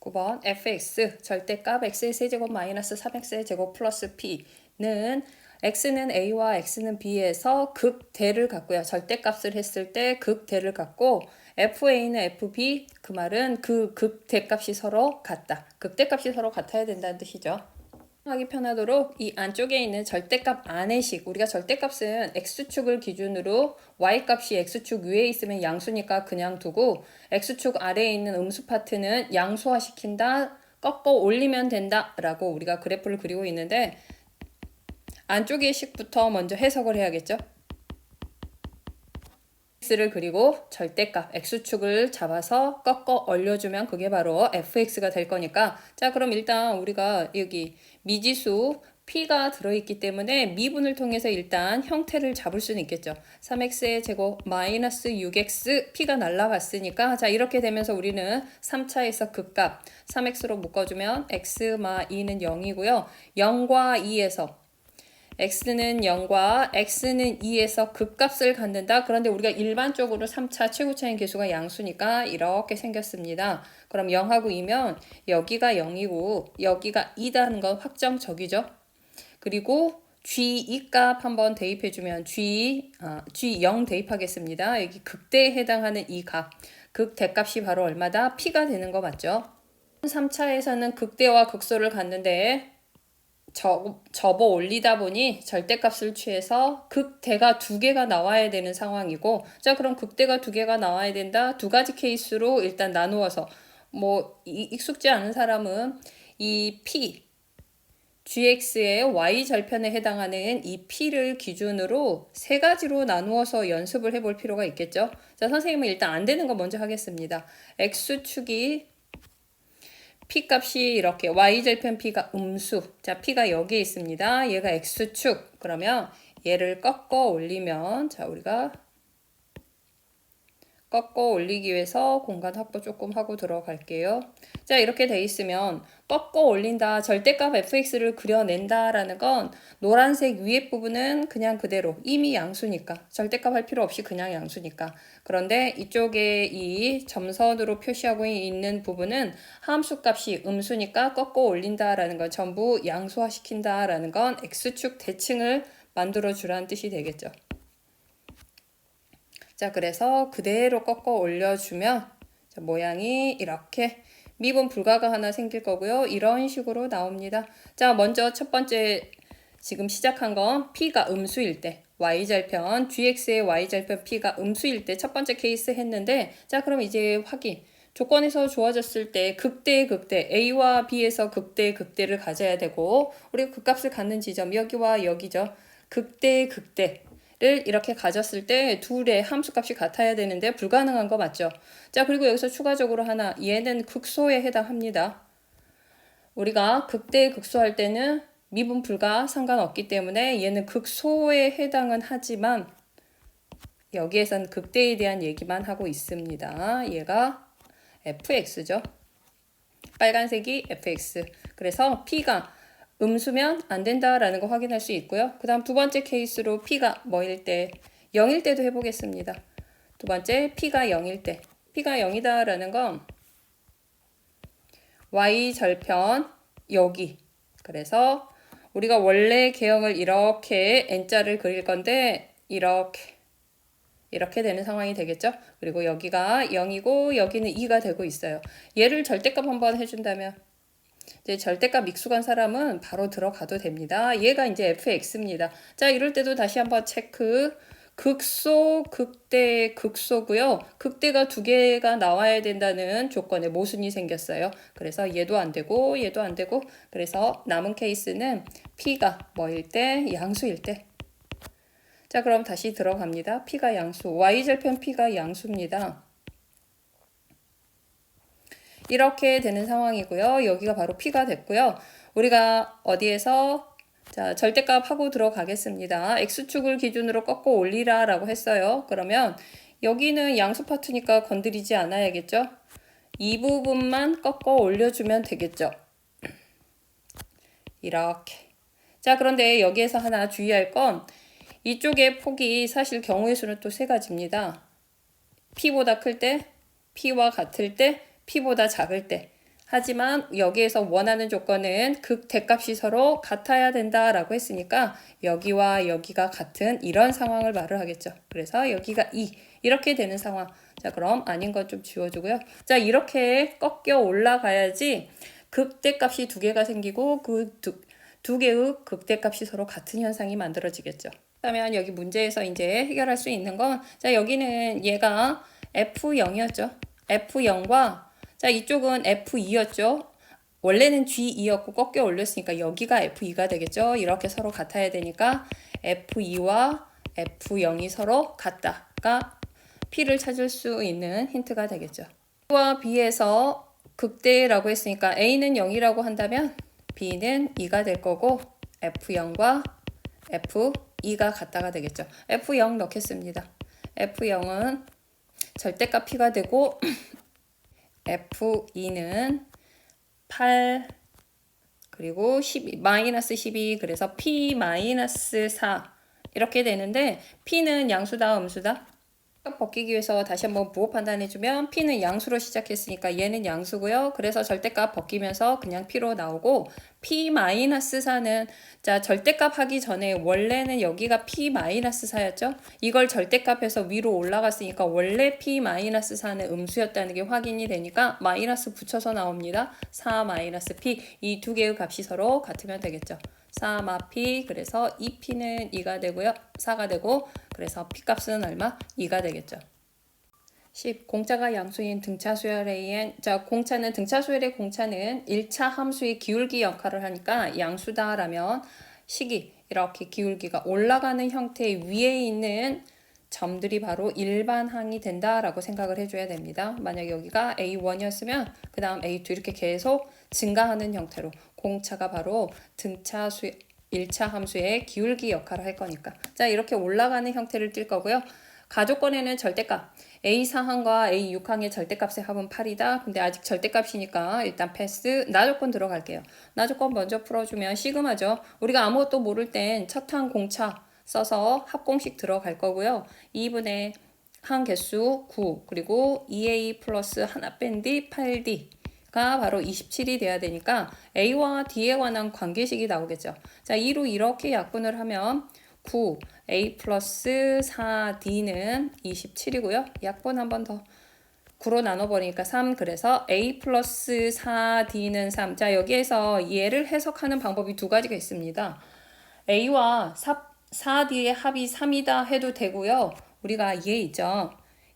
9번 fx 절대값 x의 세제곱 마이너스 3x의 제곱 플러스 p는 x는 a와 x는 b에서 극대를 갖고요. 절대값을 했을 때 극대를 갖고 fa는 fb 그 말은 그 극대값이 서로 같다. 극대값이 서로 같아야 된다는 뜻이죠. 하기 편하도록 이 안쪽에 있는 절대값 안의식, 우리가 절대값은 x축을 기준으로 y값이 x축 위에 있으면 양수니까 그냥 두고 x축 아래에 있는 음수 파트는 양수화시킨다, 꺾어 올리면 된다 라고 우리가 그래프를 그리고 있는데 안쪽의 식부터 먼저 해석을 해야겠죠. x를 그리고 절대값 x축을 잡아서 꺾어 올려주면 그게 바로 fx가 될 거니까, 자 그럼 일단 우리가 여기 미지수 p가 들어있기 때문에 미분을 통해서 일단 형태를 잡을 수는 있겠죠. 3x의 제곱 마이너스 6x p가 날라갔으니까 자 이렇게 되면서 우리는 3차에서 극값 3x로 묶어주면 x-2는 0이고요. 0과 2에서 x는 0과 x는 2에서 극값을 갖는다. 그런데 우리가 일반적으로 3차 최고차인 계수가 양수니까 이렇게 생겼습니다. 그럼 0하고 2면 여기가 0이고 여기가 2다는 건 확정적이죠. 그리고 g2 값 한번 대입해주면 g0 대입하겠습니다. 여기 극대에 해당하는 이 값, 극대값이 바로 얼마다? p가 되는 거 맞죠? 3차에서는 극대와 극소를 갖는데 접어 올리다 보니 절대값을 취해서 극대가 두 개가 나와야 되는 상황이고, 자 그럼 극대가 두 개가 나와야 된다. 두 가지 케이스로 일단 나누어서 뭐 익숙지 않은 사람은 이 p gx의 y 절편에 해당하는 이 p를 기준으로 세 가지로 나누어서 연습을 해볼 필요가 있겠죠. 자 선생님은 일단 안 되는 거 먼저 하겠습니다. x축이 p값이 이렇게 y절편 p가 음수, 자 p가 여기에 있습니다. 얘가 x축, 그러면 얘를 꺾어 올리면 자 우리가 꺾어 올리기 위해서 공간 확보 조금 하고 들어갈게요. 자 이렇게 돼 있으면 꺾어 올린다, 절대값 fx를 그려낸다 라는 건 노란색 위에 부분은 그냥 그대로 이미 양수니까 절대값 할 필요 없이 그냥 양수니까, 그런데 이쪽에 이 점선으로 표시하고 있는 부분은 함수값이 음수니까 꺾어 올린다 라는 건 전부 양수화 시킨다 라는 건 x축 대칭을 만들어 주라는 뜻이 되겠죠. 자 그래서 그대로 꺾어 올려주면 자, 모양이 이렇게 미분 불가가 하나 생길 거고요. 이런 식으로 나옵니다. 자 먼저 첫 번째 지금 시작한 건 p가 음수일 때 y절편 gx의 y절편 p가 음수일 때 첫 번째 케이스 했는데, 자 그럼 이제 확인 조건에서 좋아졌을 때 극대 a와 b에서 극대를 가져야 되고, 우리가 극값을 갖는 지점 여기와 여기죠. 극대를 이렇게 가졌을 때 둘의 함수값이 같아야 되는데 불가능한 거 맞죠? 자 그리고 여기서 추가적으로 하나, 얘는 극소에 해당합니다. 우리가 극대 극소할 때는 미분 불가 상관없기 때문에 얘는 극소에 해당은 하지만 여기에선 극대에 대한 얘기만 하고 있습니다. 얘가 fx죠. 빨간색이 fx. 그래서 p가 음수면 안 된다라는 거 확인할 수 있고요. 그 다음 두 번째 케이스로 p가 뭐일 때? 0일 때도 해보겠습니다. 두 번째 p가 0일 때. p가 0이다라는 건 y절편 여기. 그래서 우리가 원래 개형을 이렇게 n자를 그릴 건데 이렇게 되는 상황이 되겠죠. 그리고 여기가 0이고 여기는 2가 되고 있어요. 얘를 절대값 한번 해준다면 이제 절대값 익숙한 사람은 바로 들어가도 됩니다. 얘가 이제 fx입니다. 자 이럴 때도 다시 한번 체크. 극소, 극대, 극소고요. 극대가 두 개가 나와야 된다는 조건에 모순이 생겼어요. 그래서 얘도 안 되고 얘도 안 되고, 그래서 남은 케이스는 p가 뭐일 때? 양수일 때. 자 그럼 다시 들어갑니다. p가 양수, y절편 p가 양수입니다. 이렇게 되는 상황이고요. 여기가 바로 p가 됐고요. 우리가 어디에서 자 절대값 하고 들어가겠습니다. x축을 기준으로 꺾어 올리라 라고 했어요. 그러면 여기는 양수 파트니까 건드리지 않아야겠죠. 이 부분만 꺾어 올려주면 되겠죠. 이렇게. 자 그런데 여기에서 하나 주의할 건 이쪽의 폭이 사실 경우의 수는 또 세 가지입니다. p보다 클 때, p와 같을 때, p보다 작을 때. 하지만 여기에서 원하는 조건은 극대값이 서로 같아야 된다라고 했으니까 여기와 여기가 같은 이런 상황을 말을 하겠죠. 그래서 여기가 2 이렇게 되는 상황. 자, 그럼 아닌 것 좀 지워주고요. 자, 이렇게 꺾여 올라가야지 극대값이 두 개가 생기고 그 두 개의 극대값이 서로 같은 현상이 만들어지겠죠. 그러면 여기 문제에서 이제 해결할 수 있는 건, 자, 여기는 얘가 F0이었죠. F0과, 자, 이쪽은 F2였죠. 원래는 G2였고 꺾여 올렸으니까 여기가 F2가 되겠죠. 이렇게 서로 같아야 되니까 F2와 F0이 서로 같다가 P를 찾을 수 있는 힌트가 되겠죠. A와 B에서 극대라고 했으니까 A는 0이라고 한다면 B는 2가 될 거고 F0과 F2가 같다가 되겠죠. F0 넣겠습니다. F0은 절대값 P가 되고 F2는 8 그리고 12, 마이너스 12 그래서 P 마이너스 4 이렇게 되는데 P는 양수다 음수다? 벗기기 위해서 다시 한번 부호 판단해주면 P는 양수로 시작했으니까 얘는 양수고요. 그래서 절대값 벗기면서 그냥 P로 나오고 P-4는 자 절대값 하기 전에 원래는 여기가 P-4였죠. 이걸 절대값에서 위로 올라갔으니까 원래 P-4는 음수였다는 게 확인이 되니까 마이너스 붙여서 나옵니다. 4-P 이 두 개의 값이 서로 같으면 되겠죠. 4마P 그래서 2P는 2가 되고요. 4가 되고 그래서 P값은 얼마? 2가 되겠죠. 10. 공차가 양수인 등차 수열 AN. 자, 공차는 등차 수열의 공차는 1차 함수의 기울기 역할을 하니까 양수다라면 식이 이렇게 기울기가 올라가는 형태 위에 있는 점들이 바로 일반항이 된다라고 생각을 해줘야 됩니다. 만약 여기가 A1이었으면 그 다음 A2 이렇게 계속 증가하는 형태로 공차가 바로 등차 1차 함수의 기울기 역할을 할 거니까 자 이렇게 올라가는 형태를 띌 거고요. 가조건에는 절대값 A4항과 A6항의 절대값의 합은 8이다. 근데 아직 절대값이니까 일단 패스. 나조건 들어갈게요. 나조건 먼저 풀어주면 시그마죠. 우리가 아무것도 모를 땐 첫항 공차 써서 합공식 들어갈 거고요. 2분의 항 개수 9 그리고 2A 플러스 하나 뺀 D 8D가 바로 27이 돼야 되니까 A와 D에 관한 관계식이 나오겠죠. 자, 2로 이렇게 약분을 하면 9 A 플러스 4D는 27이고요. 약분 한 번 더 9로 나눠버리니까 3 그래서 A 플러스 4D는 3. 자, 여기에서 얘를 해석하는 방법이 두 가지가 있습니다. A와 4D의 합이 3이다 해도 되고요. 우리가 얘 있죠.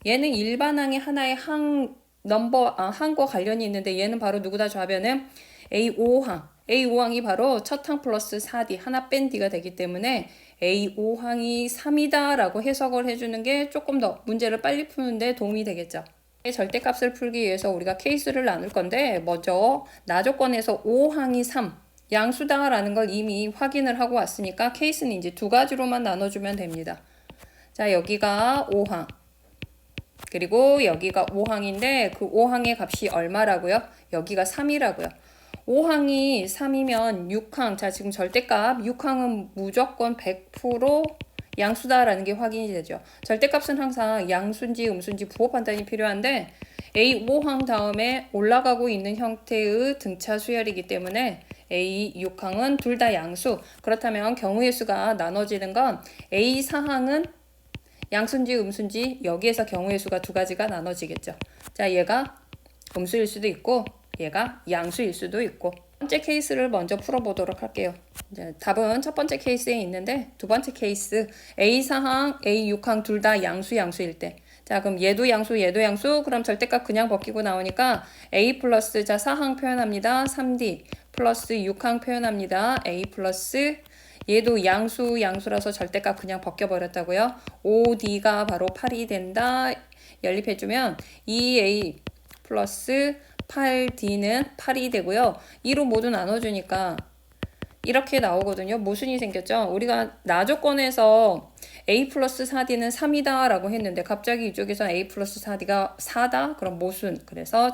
얘는 일반항의 하나의 항과 관련이 있는데 얘는 바로 누구다 좌변은 A5항. A5항이 바로 첫 항 플러스 4D 하나 뺀 D가 되기 때문에 A5항이 3이다 라고 해석을 해주는 게 조금 더 문제를 빨리 푸는데 도움이 되겠죠. 절대값을 풀기 위해서 우리가 케이스를 나눌 건데 먼저 나조건에서 5항이 3 양수다라는 걸 이미 확인을 하고 왔으니까 케이스는 이제 두 가지로만 나눠주면 됩니다. 자, 여기가 5항 그리고 여기가 5항인데 그 5항의 값이 얼마라고요? 여기가 3이라고요. 5항이 3이면 6항, 자 지금 절대값 6항은 무조건 100% 양수다라는 게 확인이 되죠. 절대값은 항상 양수인지 음수인지 부호 판단이 필요한데 A5항 다음에 올라가고 있는 형태의 등차 수열이기 때문에 A6항은 둘 다 양수. 그렇다면 경우의 수가 나눠지는 건 A4항은 양수인지 음수인지 여기에서 경우의 수가 두 가지가 나눠지겠죠. 자, 얘가 음수일 수도 있고 얘가 양수일 수도 있고 첫 번째 케이스를 먼저 풀어보도록 할게요. 이제 답은 첫 번째 케이스에 있는데 두 번째 케이스 A4항, A6항 둘 다 양수일 때 자 그럼 얘도 양수 그럼 절대값 그냥 벗기고 나오니까 A 플러스 자 4항 표현합니다. 3D 플러스 6항 표현합니다. A 플러스 얘도 양수라서 절대값 그냥 벗겨버렸다고요. 5D가 바로 8이 된다. 연립해주면 2A 플러스 8D는 8이 되고요. 2로 모두 나눠주니까 이렇게 나오거든요. 모순이 생겼죠. 우리가 나조건에서 A 플러스 4D는 3이다 라고 했는데 갑자기 이쪽에서 A 플러스 4D가 4다? 그럼 모순. 그래서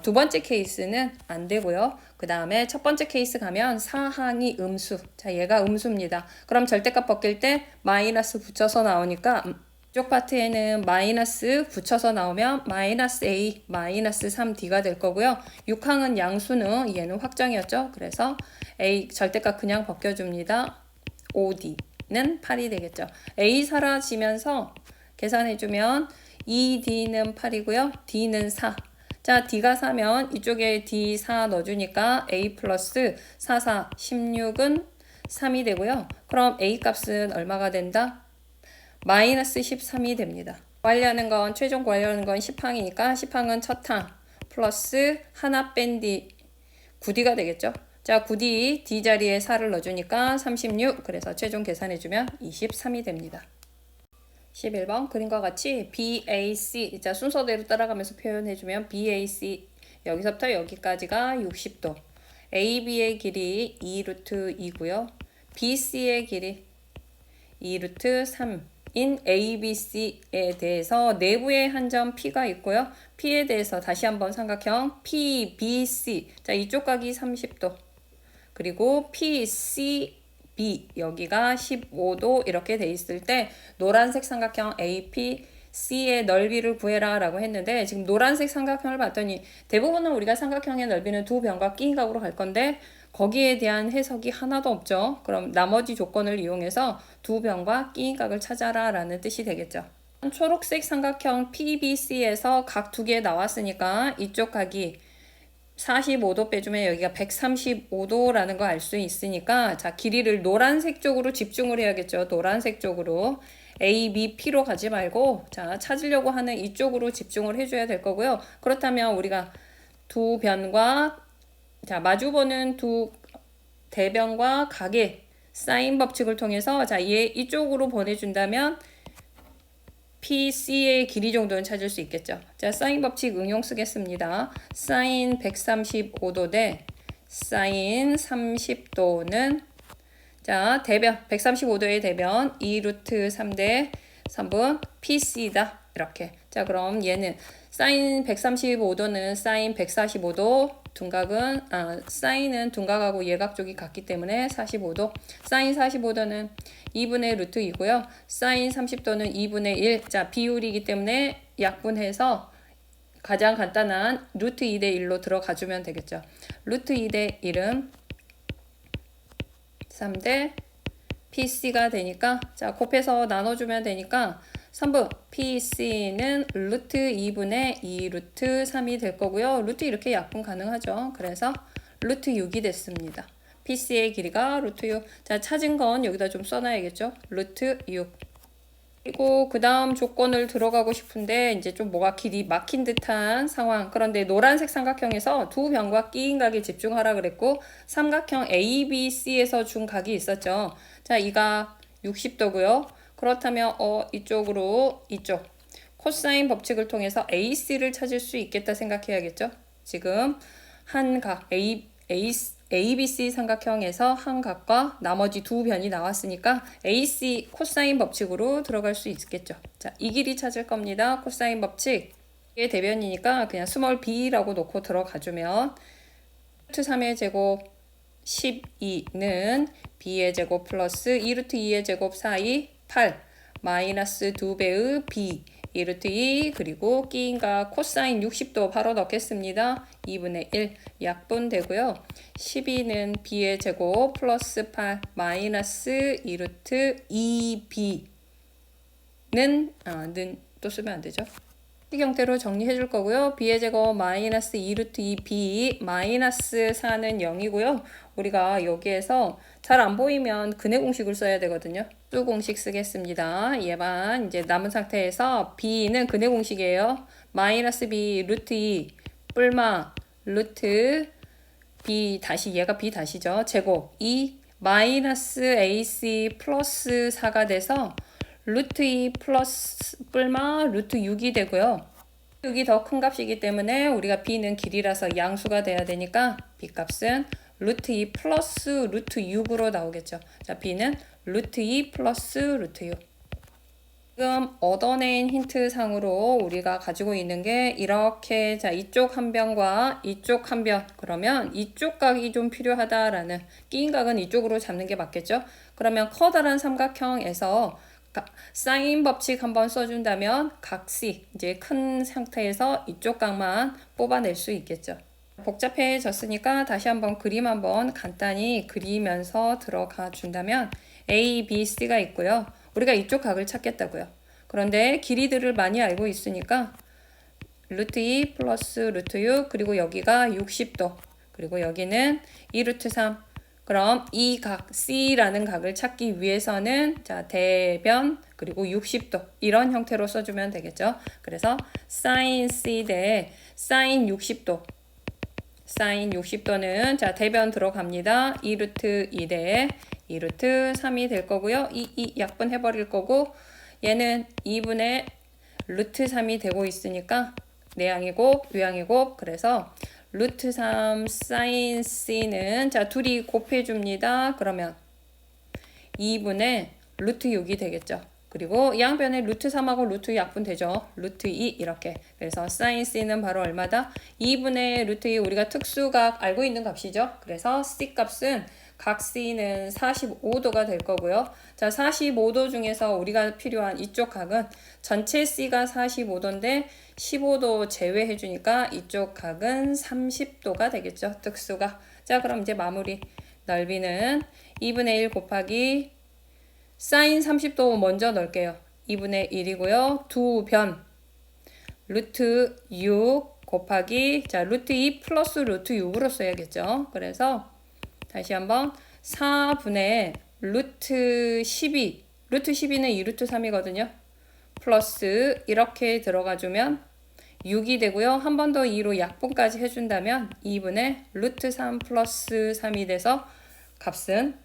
두 번째 케이스는 안 되고요. 그 다음에 첫 번째 케이스 가면 4항이 음수. 자, 얘가 음수입니다. 그럼 절대값 벗길 때 마이너스 붙여서 나오니까 이쪽 파트에는 마이너스 붙여서 나오면 마이너스 A, 마이너스 3D가 될 거고요. 6항은 양수는 얘는 확정이었죠. 그래서 A 절대값 그냥 벗겨줍니다. 5D는 8이 되겠죠. A 사라지면서 계산해주면 2D는 8이고요. D는 4. 자, D가 4면 이쪽에 D 4 넣어주니까 A 플러스 4, 4, 16은 3이 되고요. 그럼 A 값은 얼마가 된다? 마이너스 13이 됩니다. 구하려는 건 최종 구하려는 건 10항이니까 10항은 첫 항 플러스 하나 뺀 D 9D가 되겠죠. 자, 9D D 자리에 4를 넣어주니까 36. 그래서 최종 계산해주면 23이 됩니다. 11번 그림과 같이 BAC 자 순서대로 따라가면서 표현해주면 BAC 여기서부터 여기까지가 60도 AB의 길이 2루트 2고요. BC의 길이 2루트 3인 ABC에 대해서 내부에 한 점 P가 있고요. P에 대해서 다시 한번 삼각형 PBC 자 이쪽 각이 30도 그리고 PCB 여기가 15도 이렇게 돼 있을 때 노란색 삼각형 APC의 넓이를 구해라 라고 했는데 지금 노란색 삼각형을 봤더니 대부분은 우리가 삼각형의 넓이는 두 변과 끼인 각으로 갈 건데 거기에 대한 해석이 하나도 없죠. 그럼 나머지 조건을 이용해서 두 변과 끼인 각을 찾아라 라는 뜻이 되겠죠. 초록색 삼각형 PBC에서 각 두 개 나왔으니까 이쪽 각이 45도 빼주면 여기가 135도라는 거 알 수 있으니까 자 길이를 노란색 쪽으로 집중을 해야겠죠. 노란색 쪽으로 A, B, P로 가지 말고 자 찾으려고 하는 이쪽으로 집중을 해줘야 될 거고요. 그렇다면 우리가 두 변과 자 마주보는 두 대변과 각의 사인 법칙을 통해서 자 얘 이쪽으로 보내준다면 PC의 길이 정도는 찾을 수 있겠죠. 자, 사인 법칙 응용 쓰겠습니다. 사인 135도 대 사인 30도는 자, 대변 135도의 대변 2루트 3 대 3분 PC다. 이렇게. 자, 그럼 얘는 사인 135도는 사인 145도 둔각은 사인은 둔각하고 예각 쪽이 같기 때문에 45도 사인 45도는 2분의 루트 2고요. 사인 30도는 2분의 1. 자, 비율이기 때문에 약분해서 가장 간단한 루트 2 대 1로 들어가 주면 되겠죠. 루트 2 대 1은 3 대 PC가 되니까 자, 곱해서 나눠주면 되니까 3분 PC는 루트 2분의 2 루트 3이 될 거고요. 루트 이렇게 약분 가능하죠. 그래서 루트 6이 됐습니다. PC의 길이가 루트 6. 자, 찾은 건 여기다 좀 써놔야겠죠. 루트 6. 그리고 그 다음 조건을 들어가고 싶은데 이제 좀 뭐가 길이 막힌 듯한 상황. 그런데 노란색 삼각형에서 두 변과 끼인 각에 집중하라 그랬고 삼각형 ABC에서 준 각이 있었죠. 자, 이가 60도고요. 그렇다면 이쪽으로 이쪽 코사인 법칙을 통해서 AC를 찾을 수 있겠다 생각해야겠죠. 지금 한 각 ABC 삼각형에서 한 각과 나머지 두 변이 나왔으니까 AC 코사인 법칙으로 들어갈 수 있겠죠. 자, 이 길이 찾을 겁니다. 코사인 법칙. 이게 대변이니까 그냥 스몰 b라고 놓고 들어가주면 루트 3의 제곱 12는 b의 제곱 플러스 2루트 2의 제곱 사이 8 마이너스 2배의 b 2루트 2 그리고 끼인각 코사인 60도 바로 넣겠습니다. 2분의 1 약분되고요. 12는 b의 제곱 플러스 8 마이너스 2루트 2b는 또 쓰면 안 되죠. 이 형태로 정리해 줄 거고요. b의 제곱 마이너스 2루트 2b 마이너스 4는 0이고요. 우리가 여기에서 잘 안 보이면 근해 공식을 써야 되거든요. 수 공식 쓰겠습니다. 얘만 이제 남은 상태에서 b는 근해 공식이에요. 마이너스 b 루트 2 뿔마 루트 b 다시 얘가 b 다시죠. 제곱 2 마이너스 ac 플러스 4가 돼서 루트 2 플러스 뿔마 루트 6이 되고요. 6이 더 큰 값이기 때문에 우리가 b는 길이라서 양수가 돼야 되니까 b 값은 루트 2 플러스 루트 6으로 나오겠죠. 자, b는 루트 2 플러스 루트 6. 지금 얻어낸 힌트상으로 우리가 가지고 있는 게 이렇게 자 이쪽 한 변과 이쪽 한 변 그러면 이쪽 각이 좀 필요하다라는 끼인 각은 이쪽으로 잡는 게 맞겠죠. 그러면 커다란 삼각형에서 사인 법칙 한번 써준다면 각 C 이제 큰 상태에서 이쪽 각만 뽑아낼 수 있겠죠. 복잡해졌으니까 다시 한번 그림 한번 간단히 그리면서 들어가 준다면 A, B, C가 있고요. 우리가 이쪽 각을 찾겠다고요. 그런데 길이들을 많이 알고 있으니까 루트 2 플러스 루트 6 그리고 여기가 60도 그리고 여기는 2 루트 3 그럼 이 각 C라는 각을 찾기 위해서는 자 대변 그리고 60도 이런 형태로 써주면 되겠죠. 그래서 sin C 대 sin 60도 sin 60도는 자 대변 들어갑니다. 2 루트 2 대 2 루트 3이 될 거고요. 이 약분해 버릴 거고 얘는 2분의 루트 3이 되고 있으니까 내항이곱 위항이곱 그래서 루트 3 sin C는 자 둘이 곱해줍니다. 그러면 2분의 루트 6이 되겠죠. 그리고 양변에 루트 3하고 루트 2 약분되죠. 루트 2 이렇게. 그래서 sin C는 바로 얼마다? 2분의 루트 2 우리가 특수각 알고 있는 값이죠. 그래서 C 값은 각 C는 45도가 될 거고요. 자 45도 중에서 우리가 필요한 이쪽 각은 전체 C가 45도인데 15도 제외해 주니까 이쪽 각은 30도가 되겠죠. 특수각. 자 그럼 이제 마무리. 넓이는 2분의 1 곱하기 사인 30도 먼저 넣을게요. 2분의 1이고요. 두 변 루트 6 곱하기 자 루트 2 플러스 루트 6으로 써야겠죠. 그래서 다시 한번 4분의 루트 12 루트 12는 2 루트 3이거든요. 플러스 이렇게 들어가 주면 6이 되고요. 한 번 더 2로 약분까지 해준다면 2분의 루트 3 플러스 3이 돼서 값은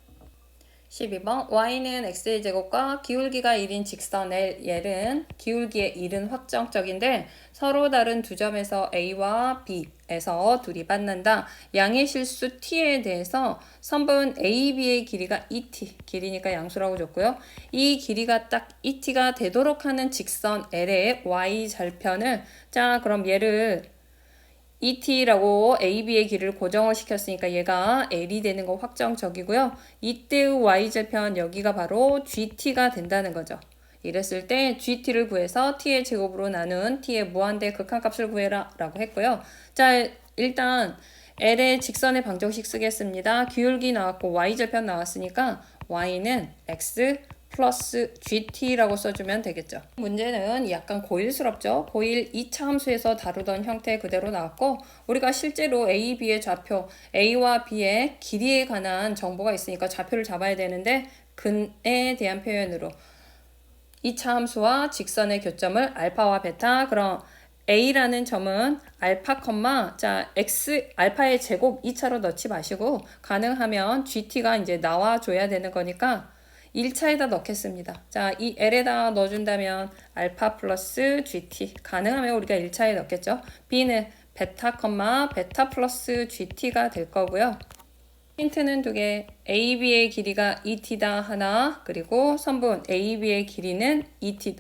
12번 y는 x의 제곱과 기울기가 1인 직선 L은 기울기의 1은 확정적인데 서로 다른 두 점에서 A와 B에서 둘이 만난다. 양의 실수 T에 대해서 선분 AB의 길이가 ET 길이니까 양수라고 줬고요. 이 길이가 딱 ET가 되도록 하는 직선 L의 Y절편을 자 그럼 얘를 ET라고 AB의 길이를 고정을 시켰으니까 얘가 L이 되는 거 확정적이고요. 이때의 Y절편 여기가 바로 GT가 된다는 거죠. 이랬을 때 GT를 구해서 T의 제곱으로 나눈 T의 무한대 극한값을 구해라 라고 했고요. 자 일단 L의 직선의 방정식 쓰겠습니다. 기울기 나왔고 Y절편 나왔으니까 Y는 X 플러스 GT라고 써주면 되겠죠. 문제는 약간 고일스럽죠. 고일 2차 함수에서 다루던 형태 그대로 나왔고 우리가 실제로 A, B의 좌표, A와 B의 길이에 관한 정보가 있으니까 좌표를 잡아야 되는데 근에 대한 표현으로 2차 함수와 직선의 교점을 알파와 베타 그럼 A라는 점은 알파, 자, X, 알파의 제곱 2차로 넣지 마시고 가능하면 GT가 이제 나와줘야 되는 거니까 1차에다 넣겠습니다. 자, 이 L에다 넣어준다면 알파 플러스 GT 가능하면 우리가 1차에 넣겠죠. B는 베타, 베타 플러스 GT가 될 거고요. 힌트는 두 개. AB의 길이가 ET다 하나 그리고 선분 AB의 길이는 ET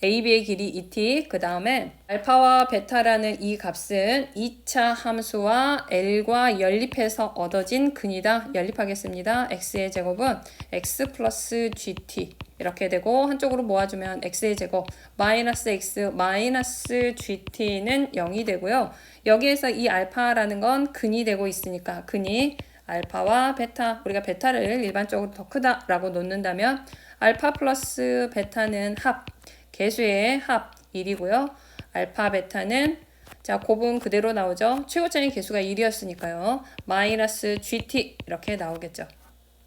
AB의 길이 ET 그 다음에 알파와 베타라는 이 값은 2차 함수와 L과 연립해서 얻어진 근이다. 연립하겠습니다. X의 제곱은 X 플러스 GT 이렇게 되고 한쪽으로 모아주면 X의 제곱 마이너스 X 마이너스 GT는 0이 되고요. 여기에서 이 알파라는 건 근이 되고 있으니까 근이 알파와 베타 우리가 베타를 일반적으로 더 크다라고 놓는다면 알파 플러스 베타는 합 개수의 합 1이고요. 알파 베타는 자 곱은 그대로 나오죠. 최고차의 개수가 1이었으니까요. 마이너스 GT 이렇게 나오겠죠.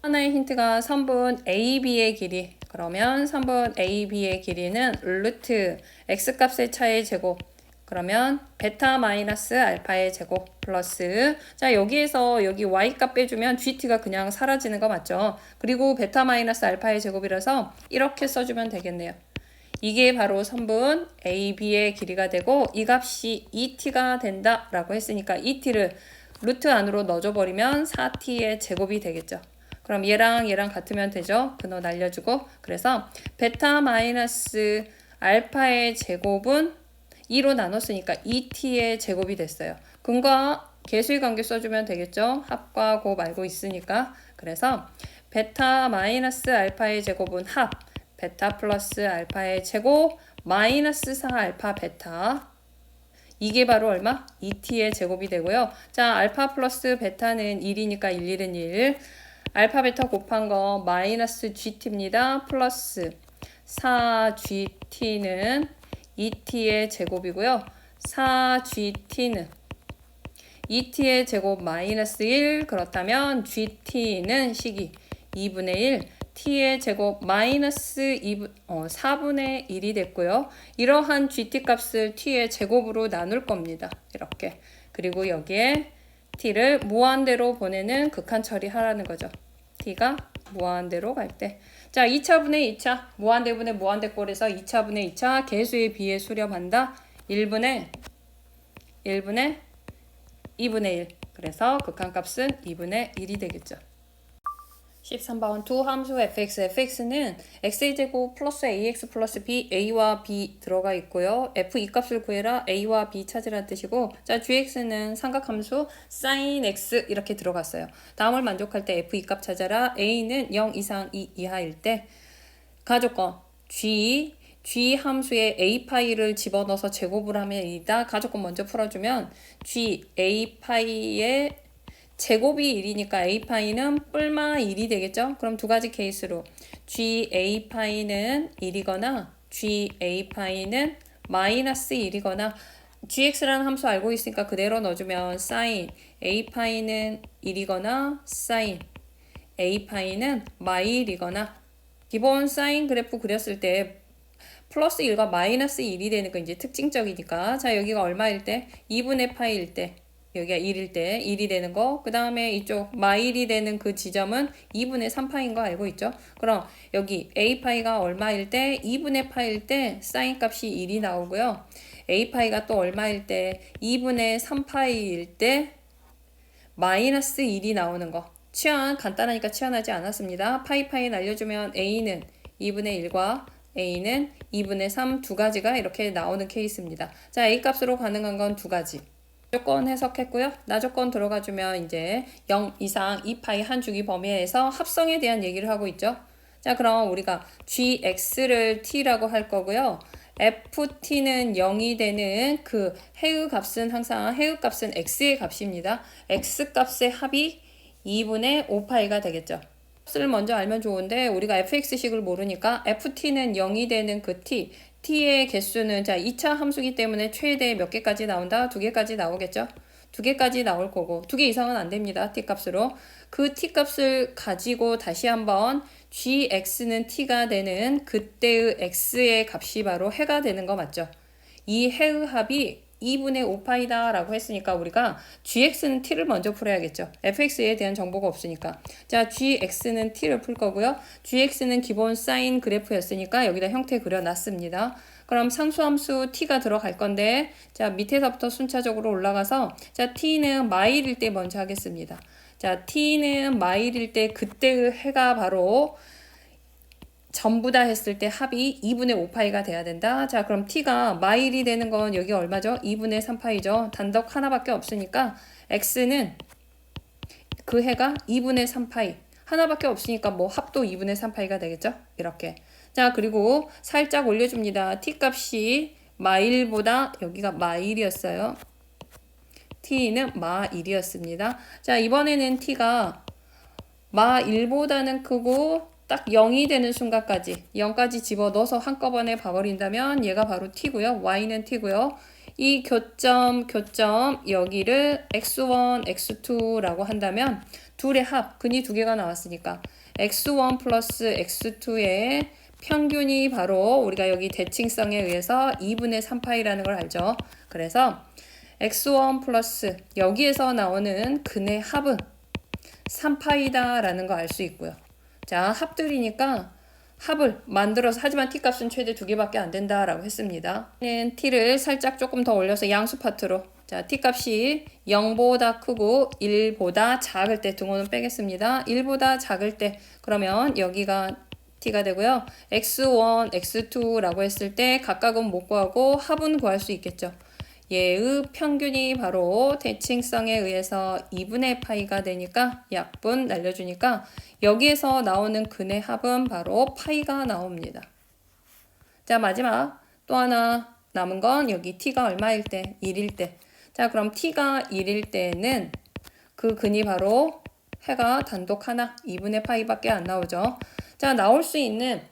하나의 힌트가 선분 AB의 길이 그러면 선분 AB의 길이는 루트 X값의 차의 제곱 그러면 베타 마이너스 알파의 제곱 플러스 자 여기에서 여기 Y값 빼주면 GT가 그냥 사라지는 거 맞죠? 그리고 베타 마이너스 알파의 제곱이라서 이렇게 써주면 되겠네요. 이게 바로 선분 AB의 길이가 되고 이 값이 ET가 된다 라고 했으니까 ET를 루트 안으로 넣어줘 버리면 4T의 제곱이 되겠죠. 그럼 얘랑 같으면 되죠. 근호 날려주고 그래서 베타 마이너스 알파의 제곱은 2로 나눴으니까 2T의 제곱이 됐어요. 근과 개수의 관계 써주면 되겠죠. 합과 곱 알고 있으니까 그래서 베타 마이너스 알파의 제곱은 합 베타 플러스 알파의 제곱 마이너스 4 알파 베타. 이게 바로 얼마? 2t의 제곱이 되고요. 자, 알파 플러스 베타는 1이니까 1은 1. 알파 베타 곱한 거 마이너스 gt입니다. 플러스 4gt는 2t의 제곱이고요. 4gt는 2t의 제곱 마이너스 1. 그렇다면 gt는 식이 2분의 1. t의 제곱 마이너스 4분의 1이 됐고요. 이러한 gt 값을 t의 제곱으로 나눌 겁니다. 이렇게. 그리고 여기에 t를 무한대로 보내는 극한 처리하라는 거죠. t가 무한대로 갈 때. 자, 2차분의 2차. 무한대분의 무한대꼴에서 2차분의 2차 개수의 비에 수렴한다. 1분의 2분의 1. 그래서 극한값은 2분의 1이 되겠죠. 13번 두 함수 fx는 x제곱 플러스 ax 플러스 b, a와 b 들어가 있고요. f 이 값을 구해라, a와 b 찾으라는 뜻이고, 자, gx는 삼각함수 sin x 이렇게 들어갔어요. 다음을 만족할 때 f 이 값 찾아라, a는 0 이상 2 이하일 때 가조건 g 함수에 a파이를 집어넣어서 제곱을 하면 이다. 가조건 먼저 풀어주면 g a파이의 제곱이 1이니까 a파이는 뿔마 1이 되겠죠? 그럼 두 가지 케이스로 g a파이는 1이거나 g a파이는 마이너스 1이거나 gx라는 함수 알고 있으니까 그대로 넣어주면 sin a파이는 1이거나 sin a파이는 마일이거나 기본 사인 그래프 그렸을 때 플러스 1과 마이너스 1이 되는 거 이제 특징적이니까. 자, 여기가 얼마일 때? 2분의 파일 때. 여기가 1일 때 1이 되는 거. 그 다음에 이쪽 마일이 되는 그 지점은 2분의 3파인 거 알고 있죠? 그럼 여기 a파이가 얼마일 때? 2분의 파일 때 사인 값이 1이 나오고요. a파이가 또 얼마일 때? 2분의 3파일 때 마이너스 1이 나오는 거. 간단하니까 치환하지 않았습니다. 파이 날려주면 a는 2분의 1과 a는 2분의 3 두 가지가 이렇게 나오는 케이스입니다. 자, a 값으로 가능한 건 두 가지. 조건 해석했고요. 나조건 들어가주면 이제 0 이상 2파이 한 주기 범위에서 합성에 대한 얘기를 하고 있죠. 자, 그럼 우리가 gx를 t라고 할 거고요. ft는 0이 되는 그 해의 값은 항상 해의 값은 x의 값입니다. x 값의 합이 2분의 5파이가 되겠죠. 값을 먼저 알면 좋은데 우리가 fx식을 모르니까 ft는 0이 되는 그 t의 개수는 자 2차 함수기 때문에 최대 몇 개까지 나온다? 2개까지 나오겠죠? 2개까지 나올 거고 2개 이상은 안 됩니다. t값으로. 그 t값을 가지고 다시 한번 gx는 t가 되는 그때의 x의 값이 바로 해가 되는 거 맞죠? 이 해의 합이 2분의 5파이다 라고 했으니까 우리가 gx는 t를 먼저 풀어야겠죠. fx에 대한 정보가 없으니까. 자, gx는 t를 풀 거고요. gx는 기본 사인 그래프였으니까 여기다 형태 그려놨습니다. 그럼 상수함수 t가 들어갈 건데 자, 밑에서부터 순차적으로 올라가서 자, t는 마일일 때 먼저 하겠습니다. 자, t는 마일일 때 그때의 해가 바로 전부 다 했을 때 합이 2분의 5파이가 돼야 된다. 자, 그럼 t가 마일이 되는 건 여기 얼마죠? 2분의 3파이죠. 단덕 하나밖에 없으니까 x는 그 해가 2분의 3파이. 하나밖에 없으니까 뭐 합도 2분의 3파이가 되겠죠? 이렇게. 자, 그리고 살짝 올려줍니다. t 값이 마일보다 여기가 마일이었어요. t는 마1이었습니다. 자, 이번에는 t가 마1보다는 크고 딱 0이 되는 순간까지 0까지 집어넣어서 한꺼번에 봐버린다면 얘가 바로 t고요. y는 t고요. 이 교점 여기를 x1, x2라고 한다면 둘의 합, 근이 두 개가 나왔으니까 x1 플러스 x2의 평균이 바로 우리가 여기 대칭성에 의해서 2분의 3파이라는 걸 알죠. 그래서 x1 플러스 여기에서 나오는 근의 합은 3파이다 라는 거 알 수 있고요. 자, 합들이니까 합을 만들어서 하지만 t값은 최대 2개밖에 안 된다라고 했습니다. t를 살짝 조금 더 올려서 양수 파트로 자, t값이 0보다 크고 1보다 작을 때 등호는 빼겠습니다. 1보다 작을 때 그러면 여기가 t가 되고요. x1, x2라고 했을 때 각각은 못 구하고 합은 구할 수 있겠죠. 얘의 평균이 바로 대칭성에 의해서 2분의 파이가 되니까 약분 날려주니까 여기에서 나오는 근의 합은 바로 파이가 나옵니다. 자, 마지막 또 하나 남은 건 여기 t가 얼마일 때? 1일 때. 자, 그럼 t가 1일 때는 그 근이 바로 해가 단독 하나 2분의 파이밖에 안 나오죠. 자, 나올 수 있는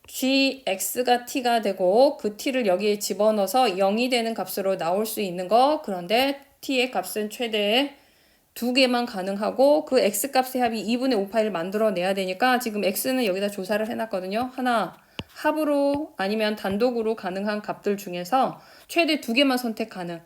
gx가 t가 되고 그 t를 여기에 집어넣어서 0이 되는 값으로 나올 수 있는 거. 그런데 t의 값은 최대 2개만 가능하고 그 x 값의 합이 2분의 5파이를 만들어내야 되니까 지금 x는 여기다 조사를 해놨거든요. 하나 합으로 아니면 단독으로 가능한 값들 중에서 최대 2개만 선택 가능.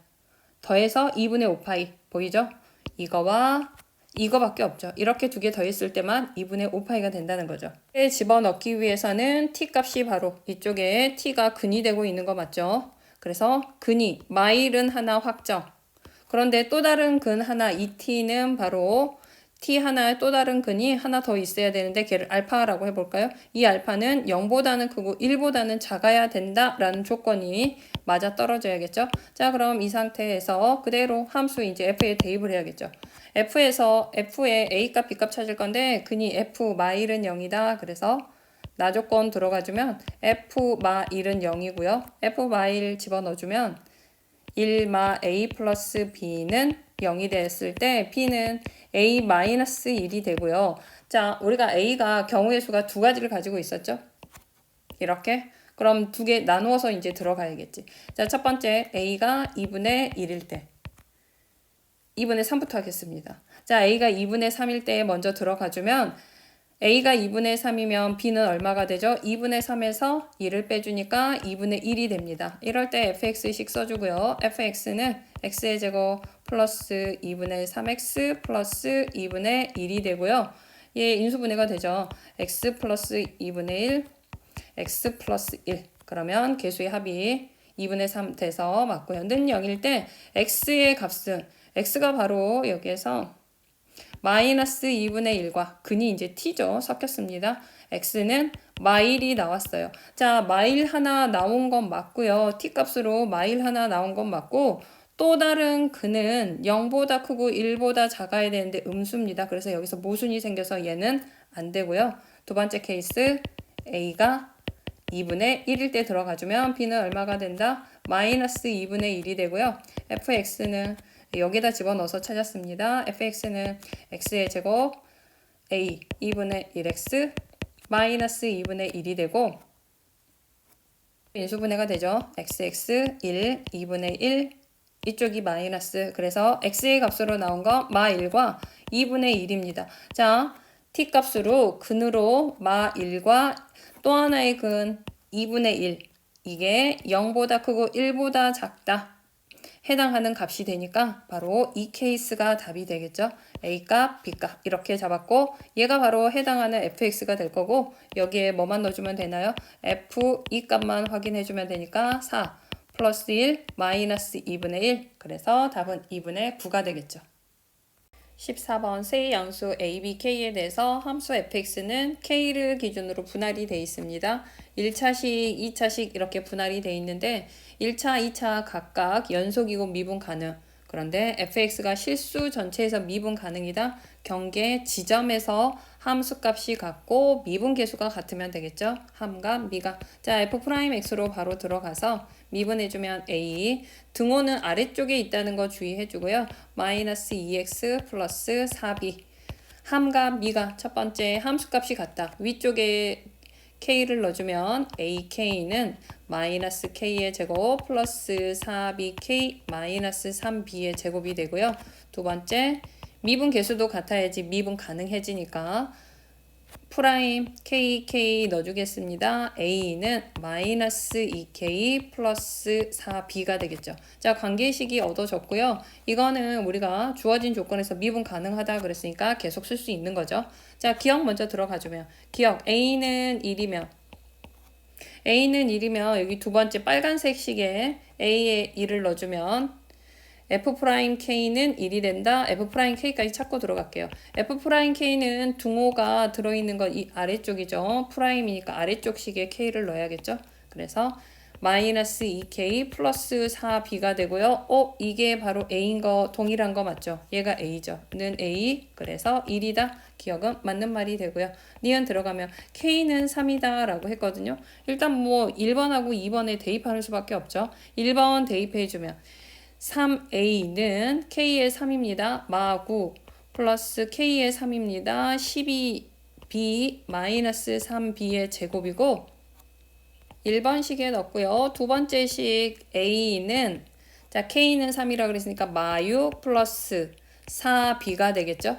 더해서 2분의 5파이 보이죠? 이거와 이거밖에 없죠. 이렇게 2개 더했을 때만 2분의 5파이가 된다는 거죠. 집어넣기 위해서는 t 값이 바로 이쪽에 t가 근이 되고 있는 거 맞죠? 그래서 근이 마일은 하나 확정. 그런데 또 다른 근 하나 2t는 바로 t 하나에 또 다른 근이 하나 더 있어야 되는데 걔를 알파라고 해볼까요? 이 알파는 0보다는 크고 1보다는 작아야 된다라는 조건이 맞아 떨어져야겠죠? 자, 그럼 이 상태에서 그대로 함수 이제 f에 대입을 해야겠죠? f에서 f의 a값 b값 찾을 건데 근이 f 마일은 0이다. 그래서 나 조건 들어가주면 f 마일은 0이고요. f 마일 집어넣어주면 1마 a 플러스 b는 0이 됐을 때 b는 a 마이너스 1이 되고요. 자, 우리가 a가 경우의 수가 두 가지를 가지고 있었죠. 이렇게. 그럼 2개 나누어서 이제 들어가야겠지. 자, 첫 번째 a가 2분의 1일 때. 2분의 3부터 하겠습니다. 자, a가 2분의 3일 때 먼저 들어가주면 a가 2분의 3이면 b는 얼마가 되죠? 2분의 3에서 1을 빼주니까 2분의 1이 됩니다. 이럴 때 fx식 써주고요. fx는 x의 제곱 플러스 2분의 3x 플러스 2분의 1이 되고요. 얘 인수분해가 되죠. x 플러스 2분의 1, x 플러스 1. 그러면 개수의 합이 2분의 3 돼서 맞고요. 는 0일 때 x의 값은 x가 바로 여기에서 마이너스 2분의 1과 근이 이제 t죠. 섞였습니다. x는 마일이 나왔어요. 자, 마일 하나 나온 건 맞고요. t 값으로 마일 하나 나온 건 맞고 또 다른 근은 0보다 크고 1보다 작아야 되는데 음수입니다. 그래서 여기서 모순이 생겨서 얘는 안 되고요. 두 번째 케이스 a가 2분의 1일 때 들어가주면 b는 얼마가 된다? 마이너스 2분의 1이 되고요. fx는 여기다 집어넣어서 찾았습니다. fx는 x의 제곱 a 2분의 1x 마이너스 2분의 1이 되고 인수분해가 되죠. xx 1 2분의 1 이쪽이 마이너스 그래서 x의 값으로 나온 거 마 1과 2분의 1입니다. 자, t 값으로 근으로 마 1과 또 하나의 근 2분의 1 이게 0보다 크고 1보다 작다. 해당하는 값이 되니까 바로 이 케이스가 답이 되겠죠. A값, B값 이렇게 잡았고 얘가 바로 해당하는 fx가 될 거고 여기에 뭐만 넣어주면 되나요? f 이 값만 확인해주면 되니까 4 플러스 1 마이너스 2분의 1 그래서 답은 2분의 9가 되겠죠. 14번 세 양수 a, b, k에 대해서 함수 fx는 k를 기준으로 분할이 되어 있습니다. 1차식, 2차식 이렇게 분할이 되어 있는데 1차, 2차 각각 연속이고 미분 가능. 그런데 fx가 실수 전체에서 미분 가능이다. 경계 지점에서 함수값이 같고 미분 계수가 같으면 되겠죠. 함과 미가. 자, f'x로 바로 들어가서 미분해주면 a. 등호는 아래쪽에 있다는 거 주의해주고요. 마이너스 2x 플러스 4b. 함과 미가 첫 번째 함수값이 같다. 위쪽에 k를 넣어주면 ak는 마이너스 k의 제곱 플러스 4bk 마이너스 3b의 제곱이 되고요. 두 번째 미분 계수도 같아야지 미분 가능해지니까 프라임 kk 넣어주겠습니다. a는 마이너스 2k 플러스 4b가 되겠죠. 자, 관계식이 얻어졌고요. 이거는 우리가 주어진 조건에서 미분 가능하다 그랬으니까 계속 쓸 수 있는 거죠. 자, 기억 먼저 들어가주면 기억 a는 1이면 여기 두 번째 빨간색 식에 a에 1을 넣어주면 f'k는 1이 된다. f'k까지 찾고 들어갈게요. f'k는 등호가 들어있는 건 이 아래쪽이죠. 프라임이니까 아래쪽 식에 k를 넣어야겠죠. 그래서 마이너스 2k 플러스 4b가 되고요. 이게 바로 a인 거 동일한 거 맞죠? 얘가 a죠. 는 a 그래서 1이다. 기억은 맞는 말이 되고요. 니은 들어가면 k는 3이다 라고 했거든요. 일단 뭐 1번하고 2번에 대입하는 수밖에 없죠. 1번 대입해주면 3a는 k의 3입니다. 마구 플러스 k의 3입니다. 12b 마이너스 3b의 제곱이고 1번 식에 넣고요. 두 번째 식 a는 자 k는 3이라 그랬으니까 마유 플러스 4b가 되겠죠.